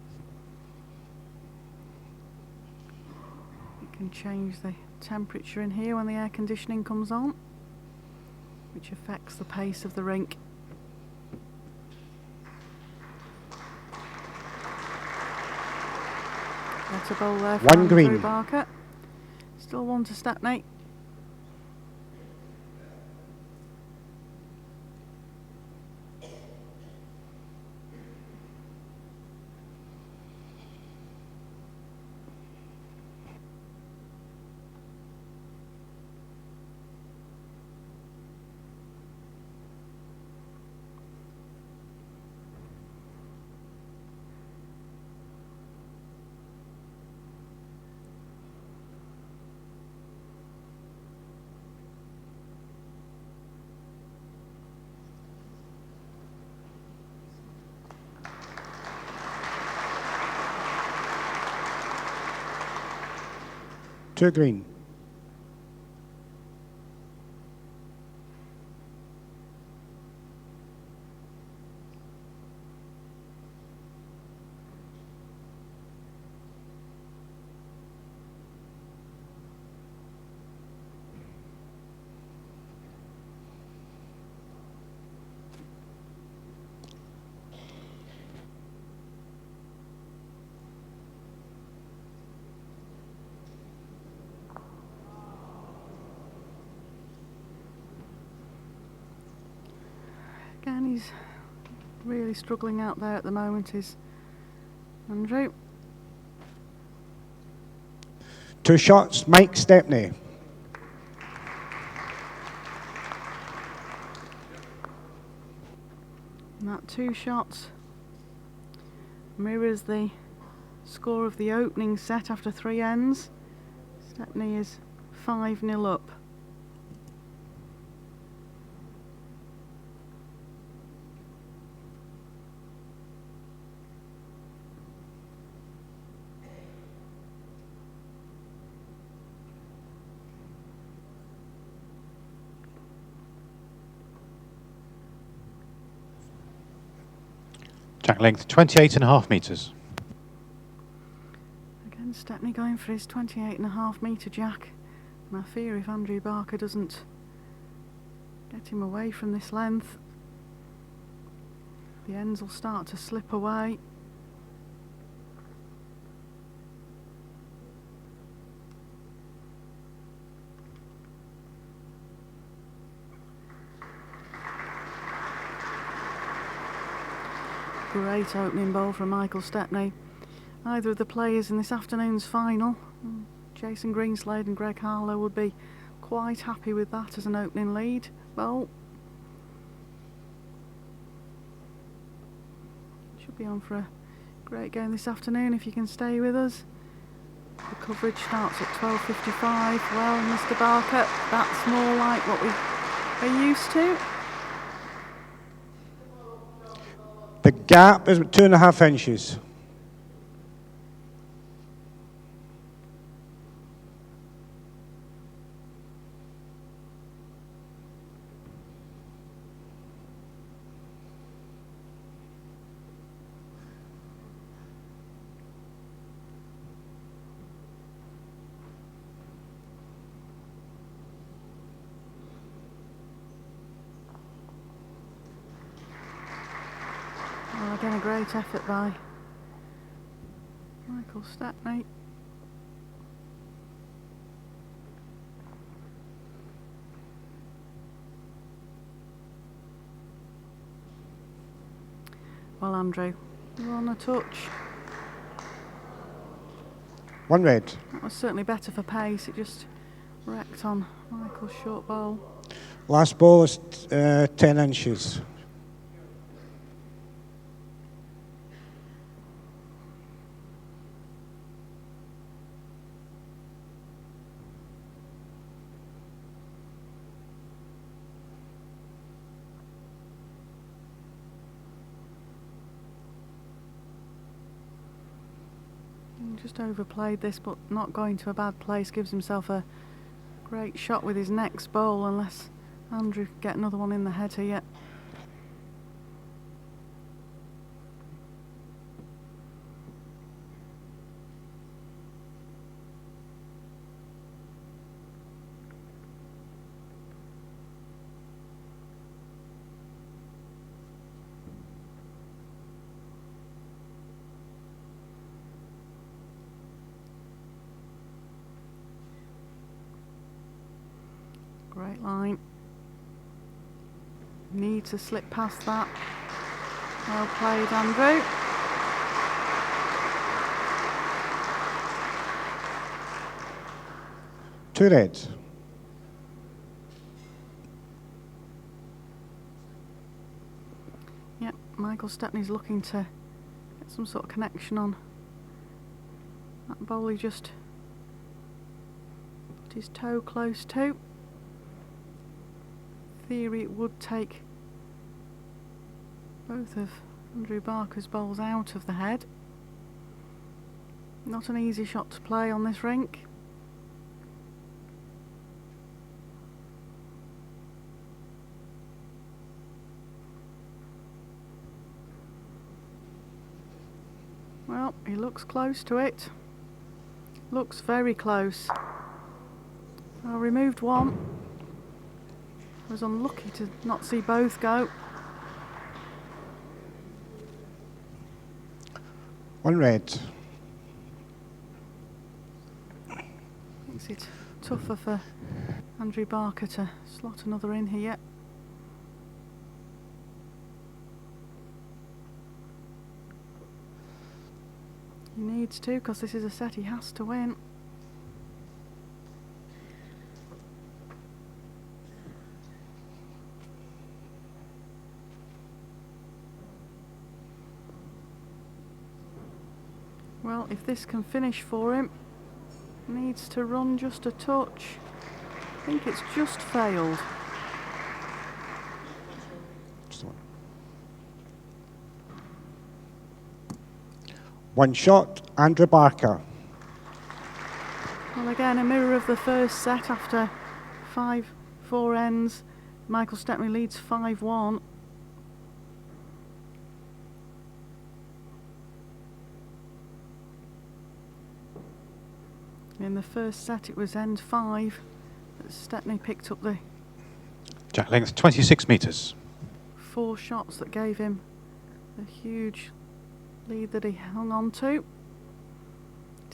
It can change the temperature in here when the air conditioning comes on, which affects the pace of the rink. That's a bowl there for 1 Andrew green. Barker. Still 1 to Stepney. Two green. Again, he's really struggling out there at the moment, is Andrew. 2 shots, Mike Stepney. And that 2 shots mirrors the score of the opening set after 3 ends. Stepney is 5-0 up. Jack length 28.5 metres. Again, Stepney going for his 28.5 metre jack. And I fear if Andrew Barker doesn't get him away from this length, the ends will start to slip away. Great opening bowl from Michael Stepney. Either of the players in this afternoon's final, Jason Greenslade and Greg Harlow, would be quite happy with that as an opening lead bowl. Should be on for a great game this afternoon if you can stay with us. The coverage starts at 12:55. Well, Mr. Barker, that's more like what we are used to. The gap is 2.5 inches. Well, again, a great effort by Michael Stepney. Well, Andrew, you're on a touch. One red. That was certainly better for pace. It just wrecked on Michael's short bowl. Last ball is 10 inches. Just overplayed this, but not going to a bad place. Gives himself a great shot with his next bowl, unless Andrew can get another one in the head here. Great line. Need to slip past that. Well played, Andrew. Two reds. Yep, Michael Stepney's looking to get some sort of connection on that bowl. He just put his toe close to. Theory it would take both of Andrew Barker's bowls out of the head. Not an easy shot to play on this rink. Well, he looks close to it. Looks very close. I removed one. Was unlucky to not see both go. One red. Makes it tougher for Andrew Barker to slot another in here. He needs to, because this is a set he has to win. Well, if this can finish for him, needs to run just a touch. I think it's just failed. Just one shot, Andrew Barker. Well, again, a mirror of the first set after 5-4 ends. Michael Stepney leads 5-1. In the first set, it was end 5 that Stepney picked up the Jack length 26 metres. 4 shots that gave him the huge lead that he hung on to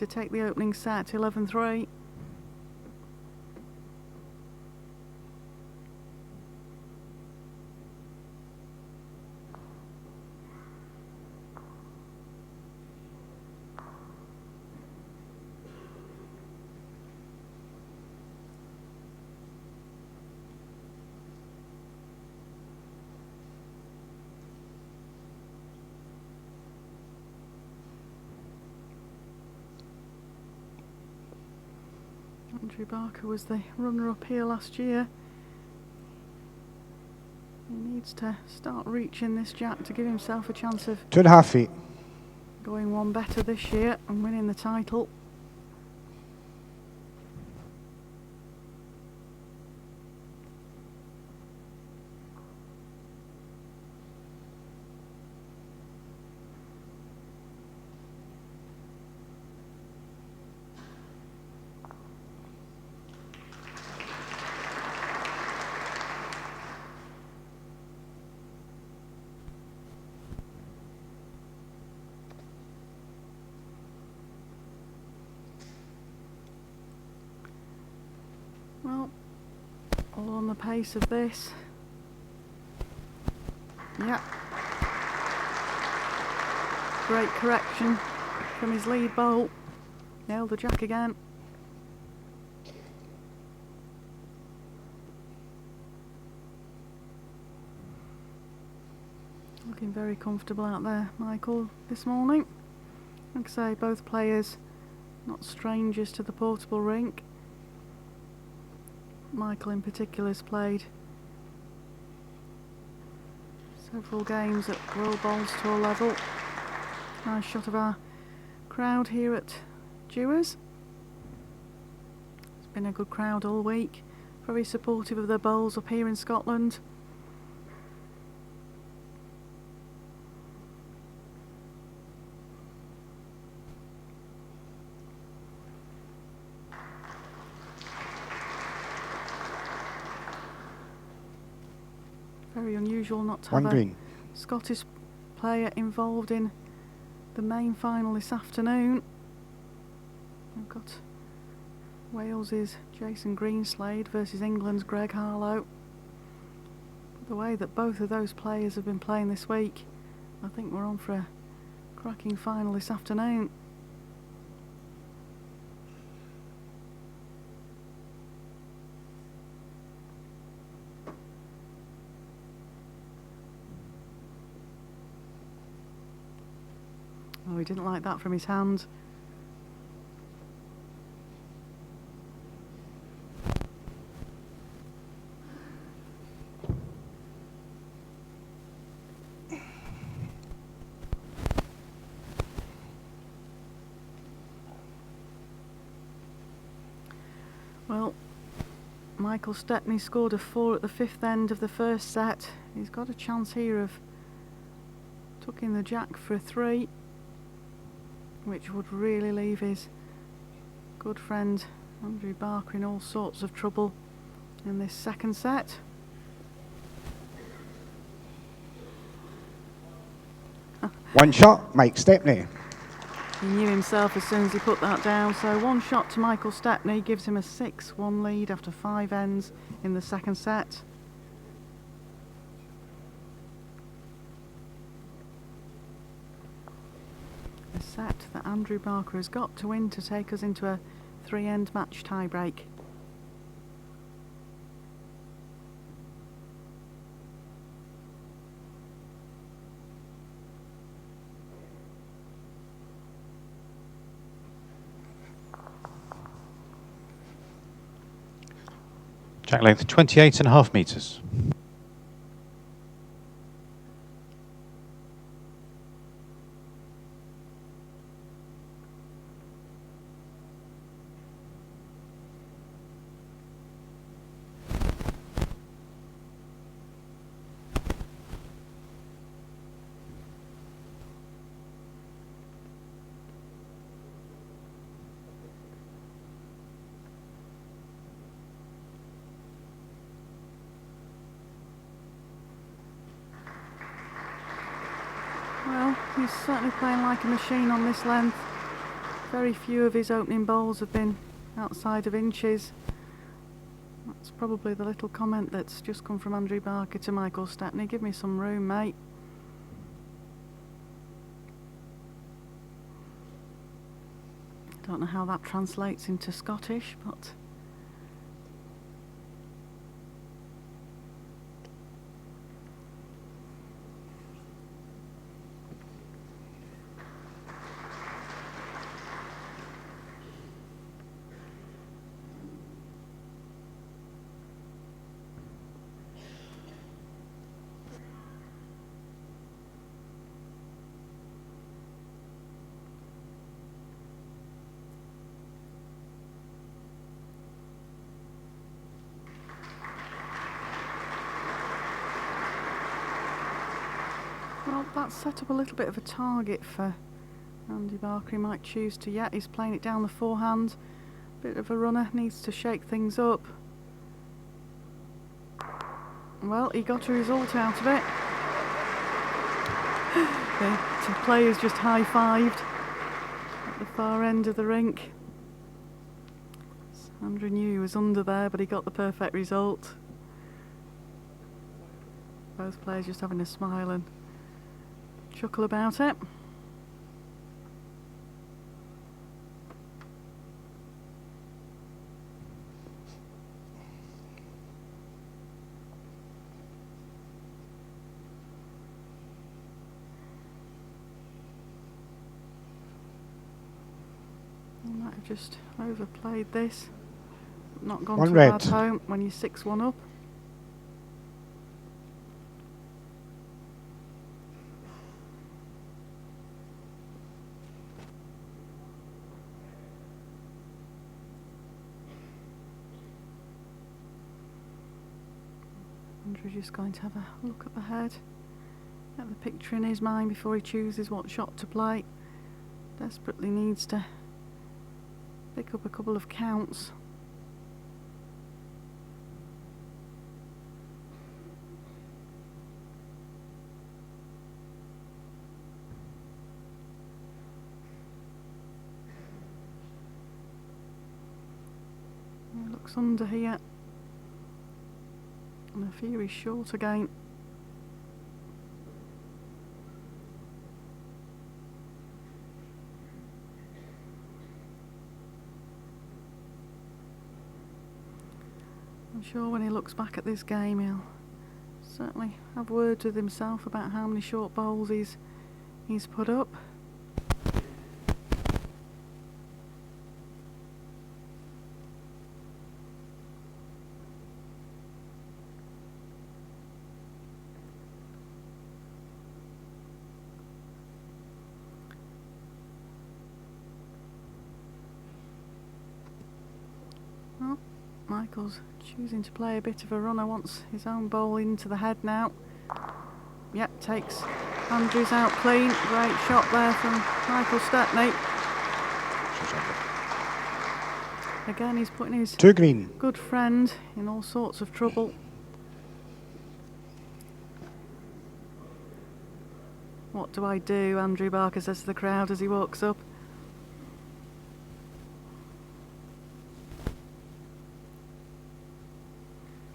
take the opening set 11-3. Andrew Barker was the runner-up here last year. He needs to start reaching this jack to give himself a chance of 2.5 feet. going one better this year and winning the title. Well, all on the pace of this. Yep. Great correction from his lead bowl. Nailed the jack again. Looking very comfortable out there, Michael, this morning. Like I say, both players not strangers to the portable rink. Michael in particular has played several games at World Bowls Tour level. Nice shot of our crowd here at Dewars. It's been a good crowd all week, very supportive of their bowls up here in Scotland. Very unusual not to have a Scottish player involved in the main final this afternoon. We've got Wales's Jason Greenslade versus England's Greg Harlow. The way that both of those players have been playing this week, I think we're on for a cracking final this afternoon. Oh, he didn't like that from his hand. Well, Michael Stepney scored a 4 at the 5th end of the first set. He's got a chance here of tucking the jack for a 3, which would really leave his good friend Andrew Barker in all sorts of trouble in this second set. One shot, Mike Stepney. He knew himself as soon as he put that down, so one shot to Michael Stepney gives him a 6-1 lead after 5 ends in the second set. A set that Andrew Barker has got to win to take us into a 3-end match tiebreak. Jack length 28.5 metres. Well, he's certainly playing like a machine on this length. Very few of his opening bowls have been outside of inches. That's probably the little comment that's just come from Andrew Barker to Michael Stepney. Give me some room, mate. Don't know how that translates into Scottish, but well, that's set up a little bit of a target for Andy Barker. He might choose to, yeah, he's playing it down the forehand. Bit of a runner, needs to shake things up. Well, he got a result out of it. The players just high-fived at the far end of the rink. Andrew knew he was under there, but he got the perfect result. Both players just having a smile and chuckle about it. Might have just overplayed this. Not gone One to red. a bad home when you're 6-1 up. Andrew just going to have a look at the head. Get the picture in his mind before he chooses what shot to play. Desperately needs to pick up a couple of counts. He looks under here. And I fear he's short again. I'm sure when he looks back at this game he'll certainly have words with himself about how many short bowls he's put up. Well, Michael's choosing to play a bit of a runner, wants his own bowl into the head now. Yep, takes Andrews out clean. Great shot there from Michael Stepney. Again, he's putting his 2 green. good friend in all sorts of trouble. What do I do? Andrew Barker says to the crowd as he walks up.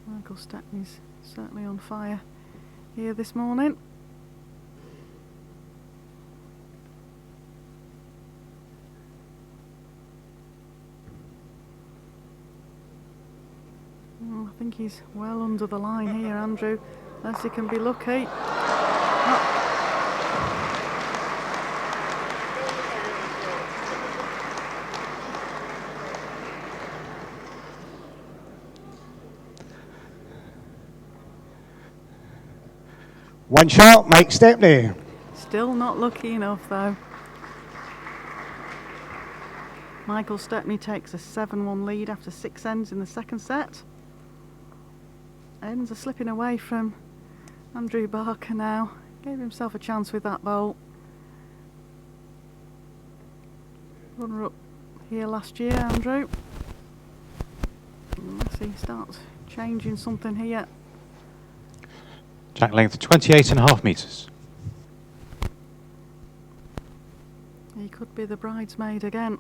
Michael Stepney's certainly on fire here this morning. I think he's well under the line here, Andrew, unless he can be lucky. Oh. One shot, Mike Stepney. Still not lucky enough though. Michael Stepney takes a 7-1 lead after 6 ends in the second set. Ends are slipping away from Andrew Barker now. Gave himself a chance with that bowl. Runner up here last year, Andrew. Unless he starts changing something here. Jack length 28.5 metres. He could be the bridesmaid again.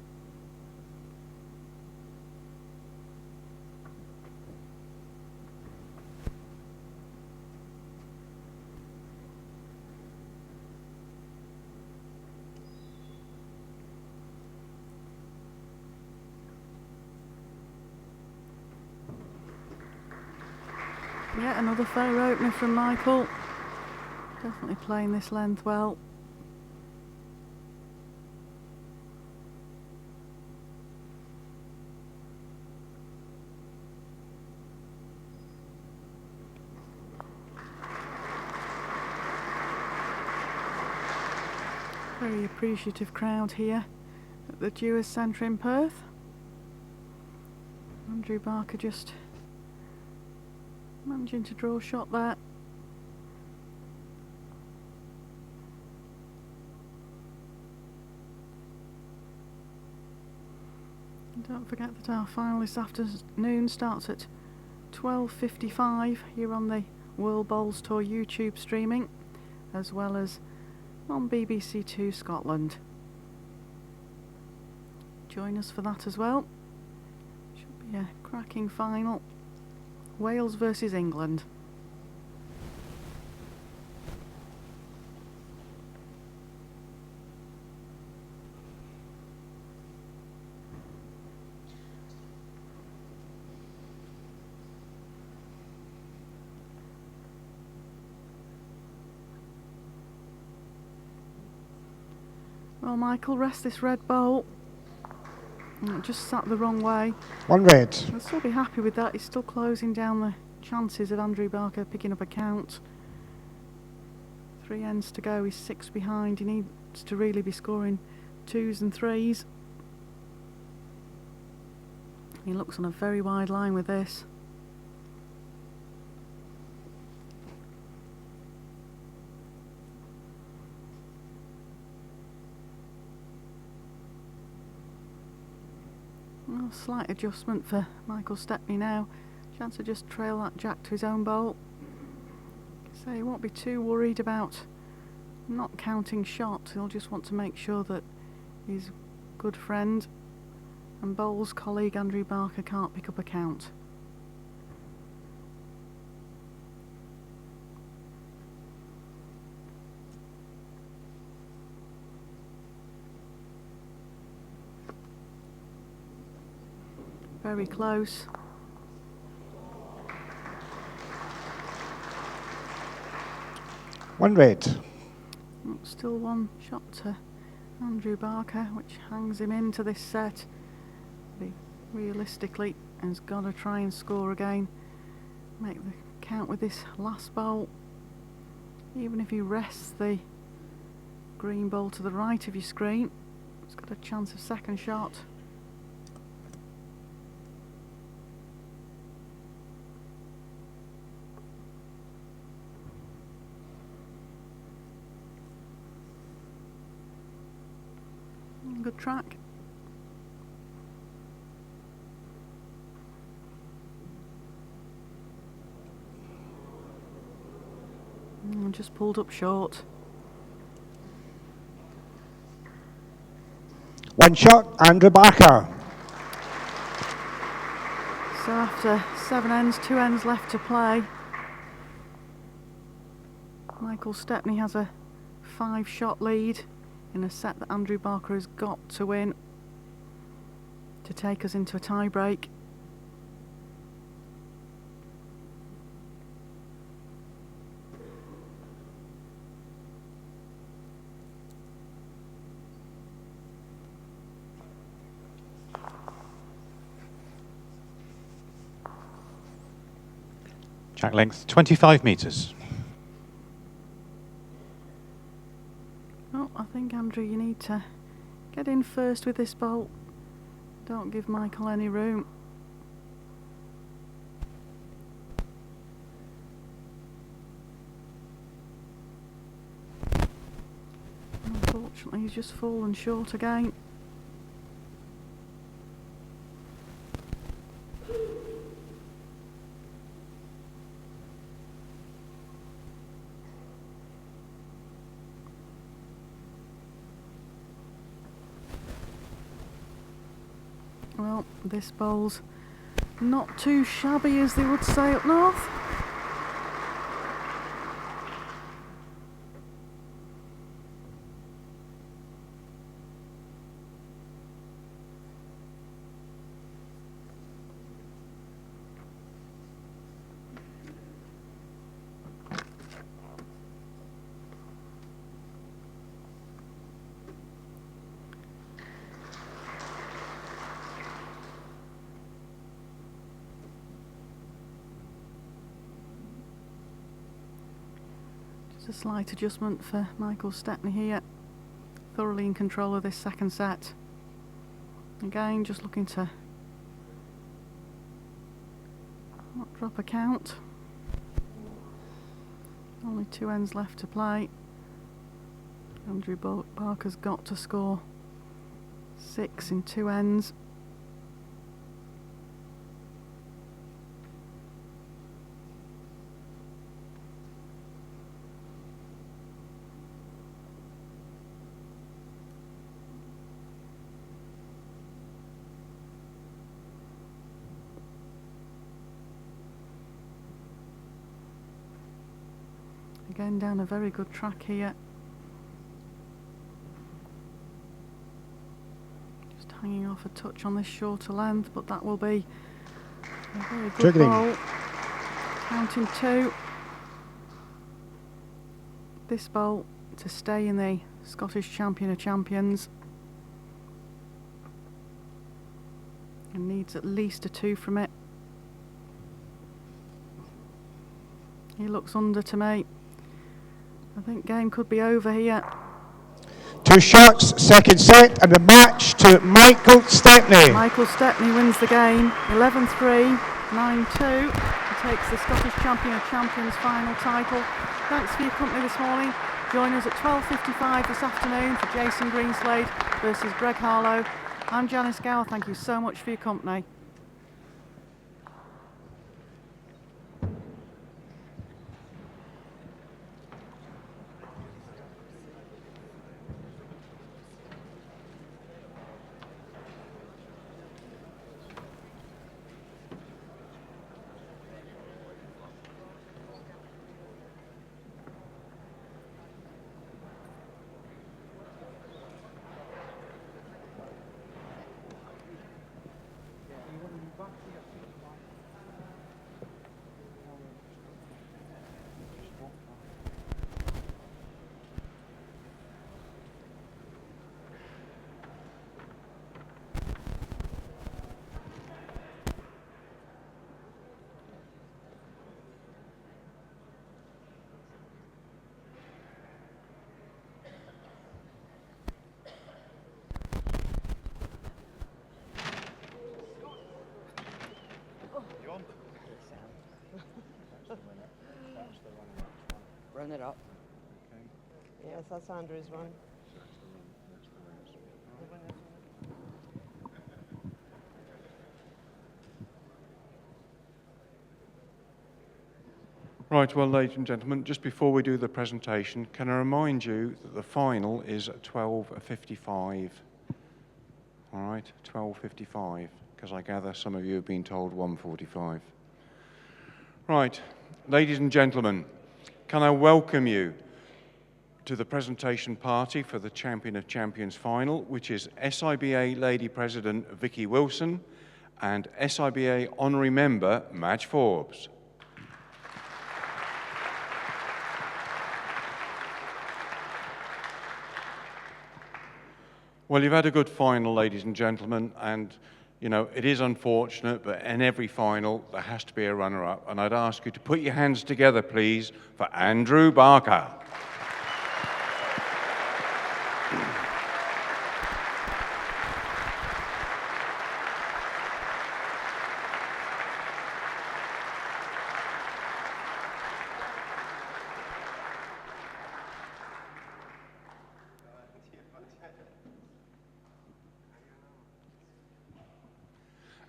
Yeah, another fair opener from Michael. Definitely playing this length well. Very appreciative crowd here at the Dewars Centre in Perth. Andrew Barker just managing to draw a shot there. And don't forget that our final this afternoon starts at 12:55 here on the World Bowls Tour YouTube streaming, as well as on BBC Two Scotland. Join us for that as well. Should be a cracking final. Wales versus England. Well, Michael, rest this red bowl. Just sat the wrong way. 1 red. I'll still be happy with that. He's still closing down the chances of Andrew Barker picking up a count. 3 ends to go. He's 6 behind. He needs to really be scoring 2s and 3s. He looks on a very wide line with this. Well, slight adjustment for Michael Stepney now. Chance to just trail that jack to his own bowl. So he won't be too worried about not counting shots. He'll just want to make sure that his good friend and bowls colleague Andrew Barker can't pick up a count. Very close. One red. Still 1 shot to Andrew Barker, which hangs him into this set. But he realistically has got to try and score again. Make the count with this last bowl. Even if you rest the green ball to the right of your screen, it's got a chance of second shot. Good track. Just pulled up short. 1 shot, Andrew Barker. So after 7 ends, 2 ends left to play. Michael Stepney has a 5-shot lead in a set that Andrew Barker has got to win to take us into a tie break. Jack length 25 metres. Well, I think, Andrew, you need to get in first with this bolt. Don't give Michael any room. Unfortunately, he's just fallen short again. Well, this bowl's not too shabby, as they would say up north. A slight adjustment for Michael Stepney here, thoroughly in control of this second set. Again, just looking to not drop a count. Only 2 ends left to play. Andrew Barker's got to score 6 in 2 ends. Again, down a very good track here. Just hanging off a touch on this shorter length, but that will be a very good ball. Counting 2. This bowl to stay in the Scottish Champion of Champions. and needs at least a 2 from it. He looks under to me. I think game could be over here. 2 shots, second set, and the match to Michael Stepney. Michael Stepney wins the game, 11-3, 9-2. He takes the Scottish Champion of Champions final title. Thanks for your company this morning. Join us at 12:55 this afternoon for Jason Greenslade versus Greg Harlow. I'm Janice Gower. Thank you so much for your company. Run it up. Yes, that's Andrew's one. Right, well, ladies and gentlemen, just before we do the presentation, can I remind you that the final is at 12:55. All right, 12:55, because I gather some of you have been told 1:45. Right, ladies and gentlemen, can I welcome you to the presentation party for the Champion of Champions final, which is SIBA Lady President Vicky Wilson and SIBA Honorary Member Madge Forbes. Well, you've had a good final, ladies and gentlemen, and you know, it is unfortunate, but in every final, there has to be a runner-up. And I'd ask you to put your hands together, please, for Andrew Barker.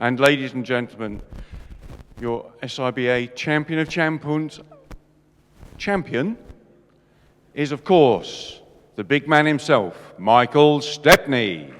And ladies and gentlemen, your SIBA Champion of Champions champion is, of course, the big man himself, Michael Stepney.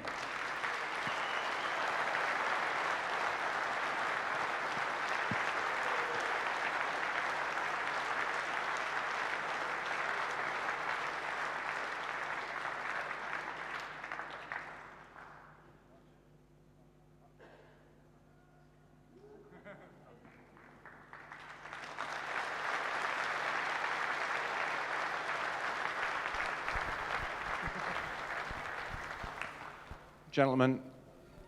Gentlemen,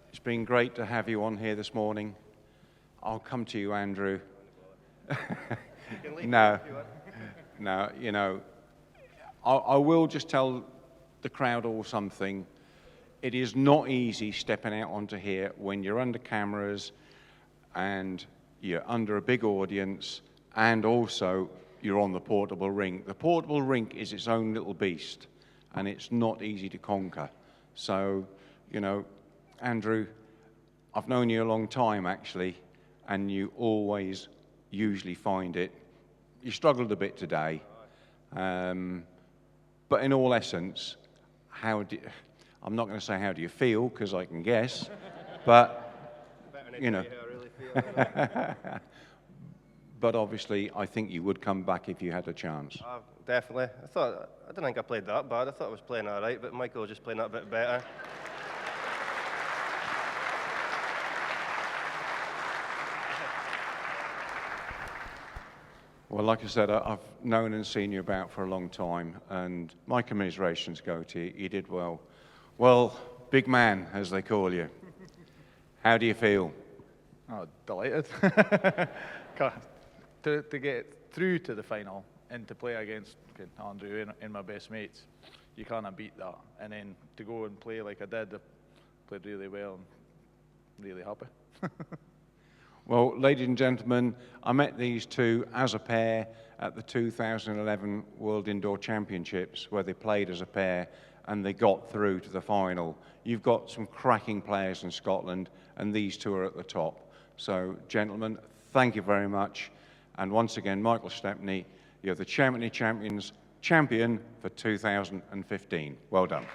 it's been great to have you on here this morning. I'll come to you, Andrew. No, you know, I will just tell the crowd all something. It is not easy stepping out onto here when you're under cameras and you're under a big audience and also you're on the portable rink. The portable rink is its own little beast and it's not easy to conquer. So, you know, Andrew, I've known you a long time, actually, and you always usually find it. You struggled a bit today, but in all essence, I'm not going to say how do you feel, because I can guess, but, you know. But obviously, I think you would come back if you had a chance. Definitely. I didn't think I played that bad. I thought I was playing all right, but Michael was just playing that bit better. Well, like I said, I've known and seen you about for a long time, and my commiserations go to you. You did well. Well, big man, as they call you. How do you feel? Oh, delighted. to get through to the final and to play against Andrew and my best mates, you can't beat that. And then to go and play like I did, I played really well and really happy. Well, ladies and gentlemen, I met these two as a pair at the 2011 World Indoor Championships, where they played as a pair and they got through to the final. You've got some cracking players in Scotland, and these two are at the top. So, gentlemen, thank you very much. And once again, Michael Stepney, you're the Championship Champions champion for 2015. Well done.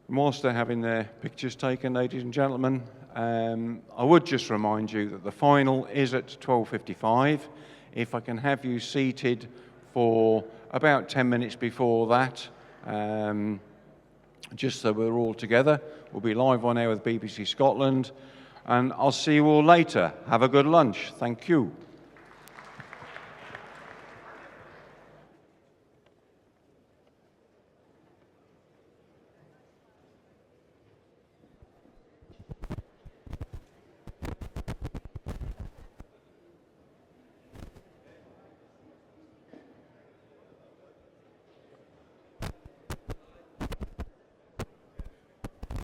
Whilst they're having their pictures taken, ladies and gentlemen, I would just remind you that the final is at 12:55. If I can have you seated for about 10 minutes before that, just so we're all together. We'll be live on air with BBC Scotland, and I'll see you all later. Have a good lunch. Thank you.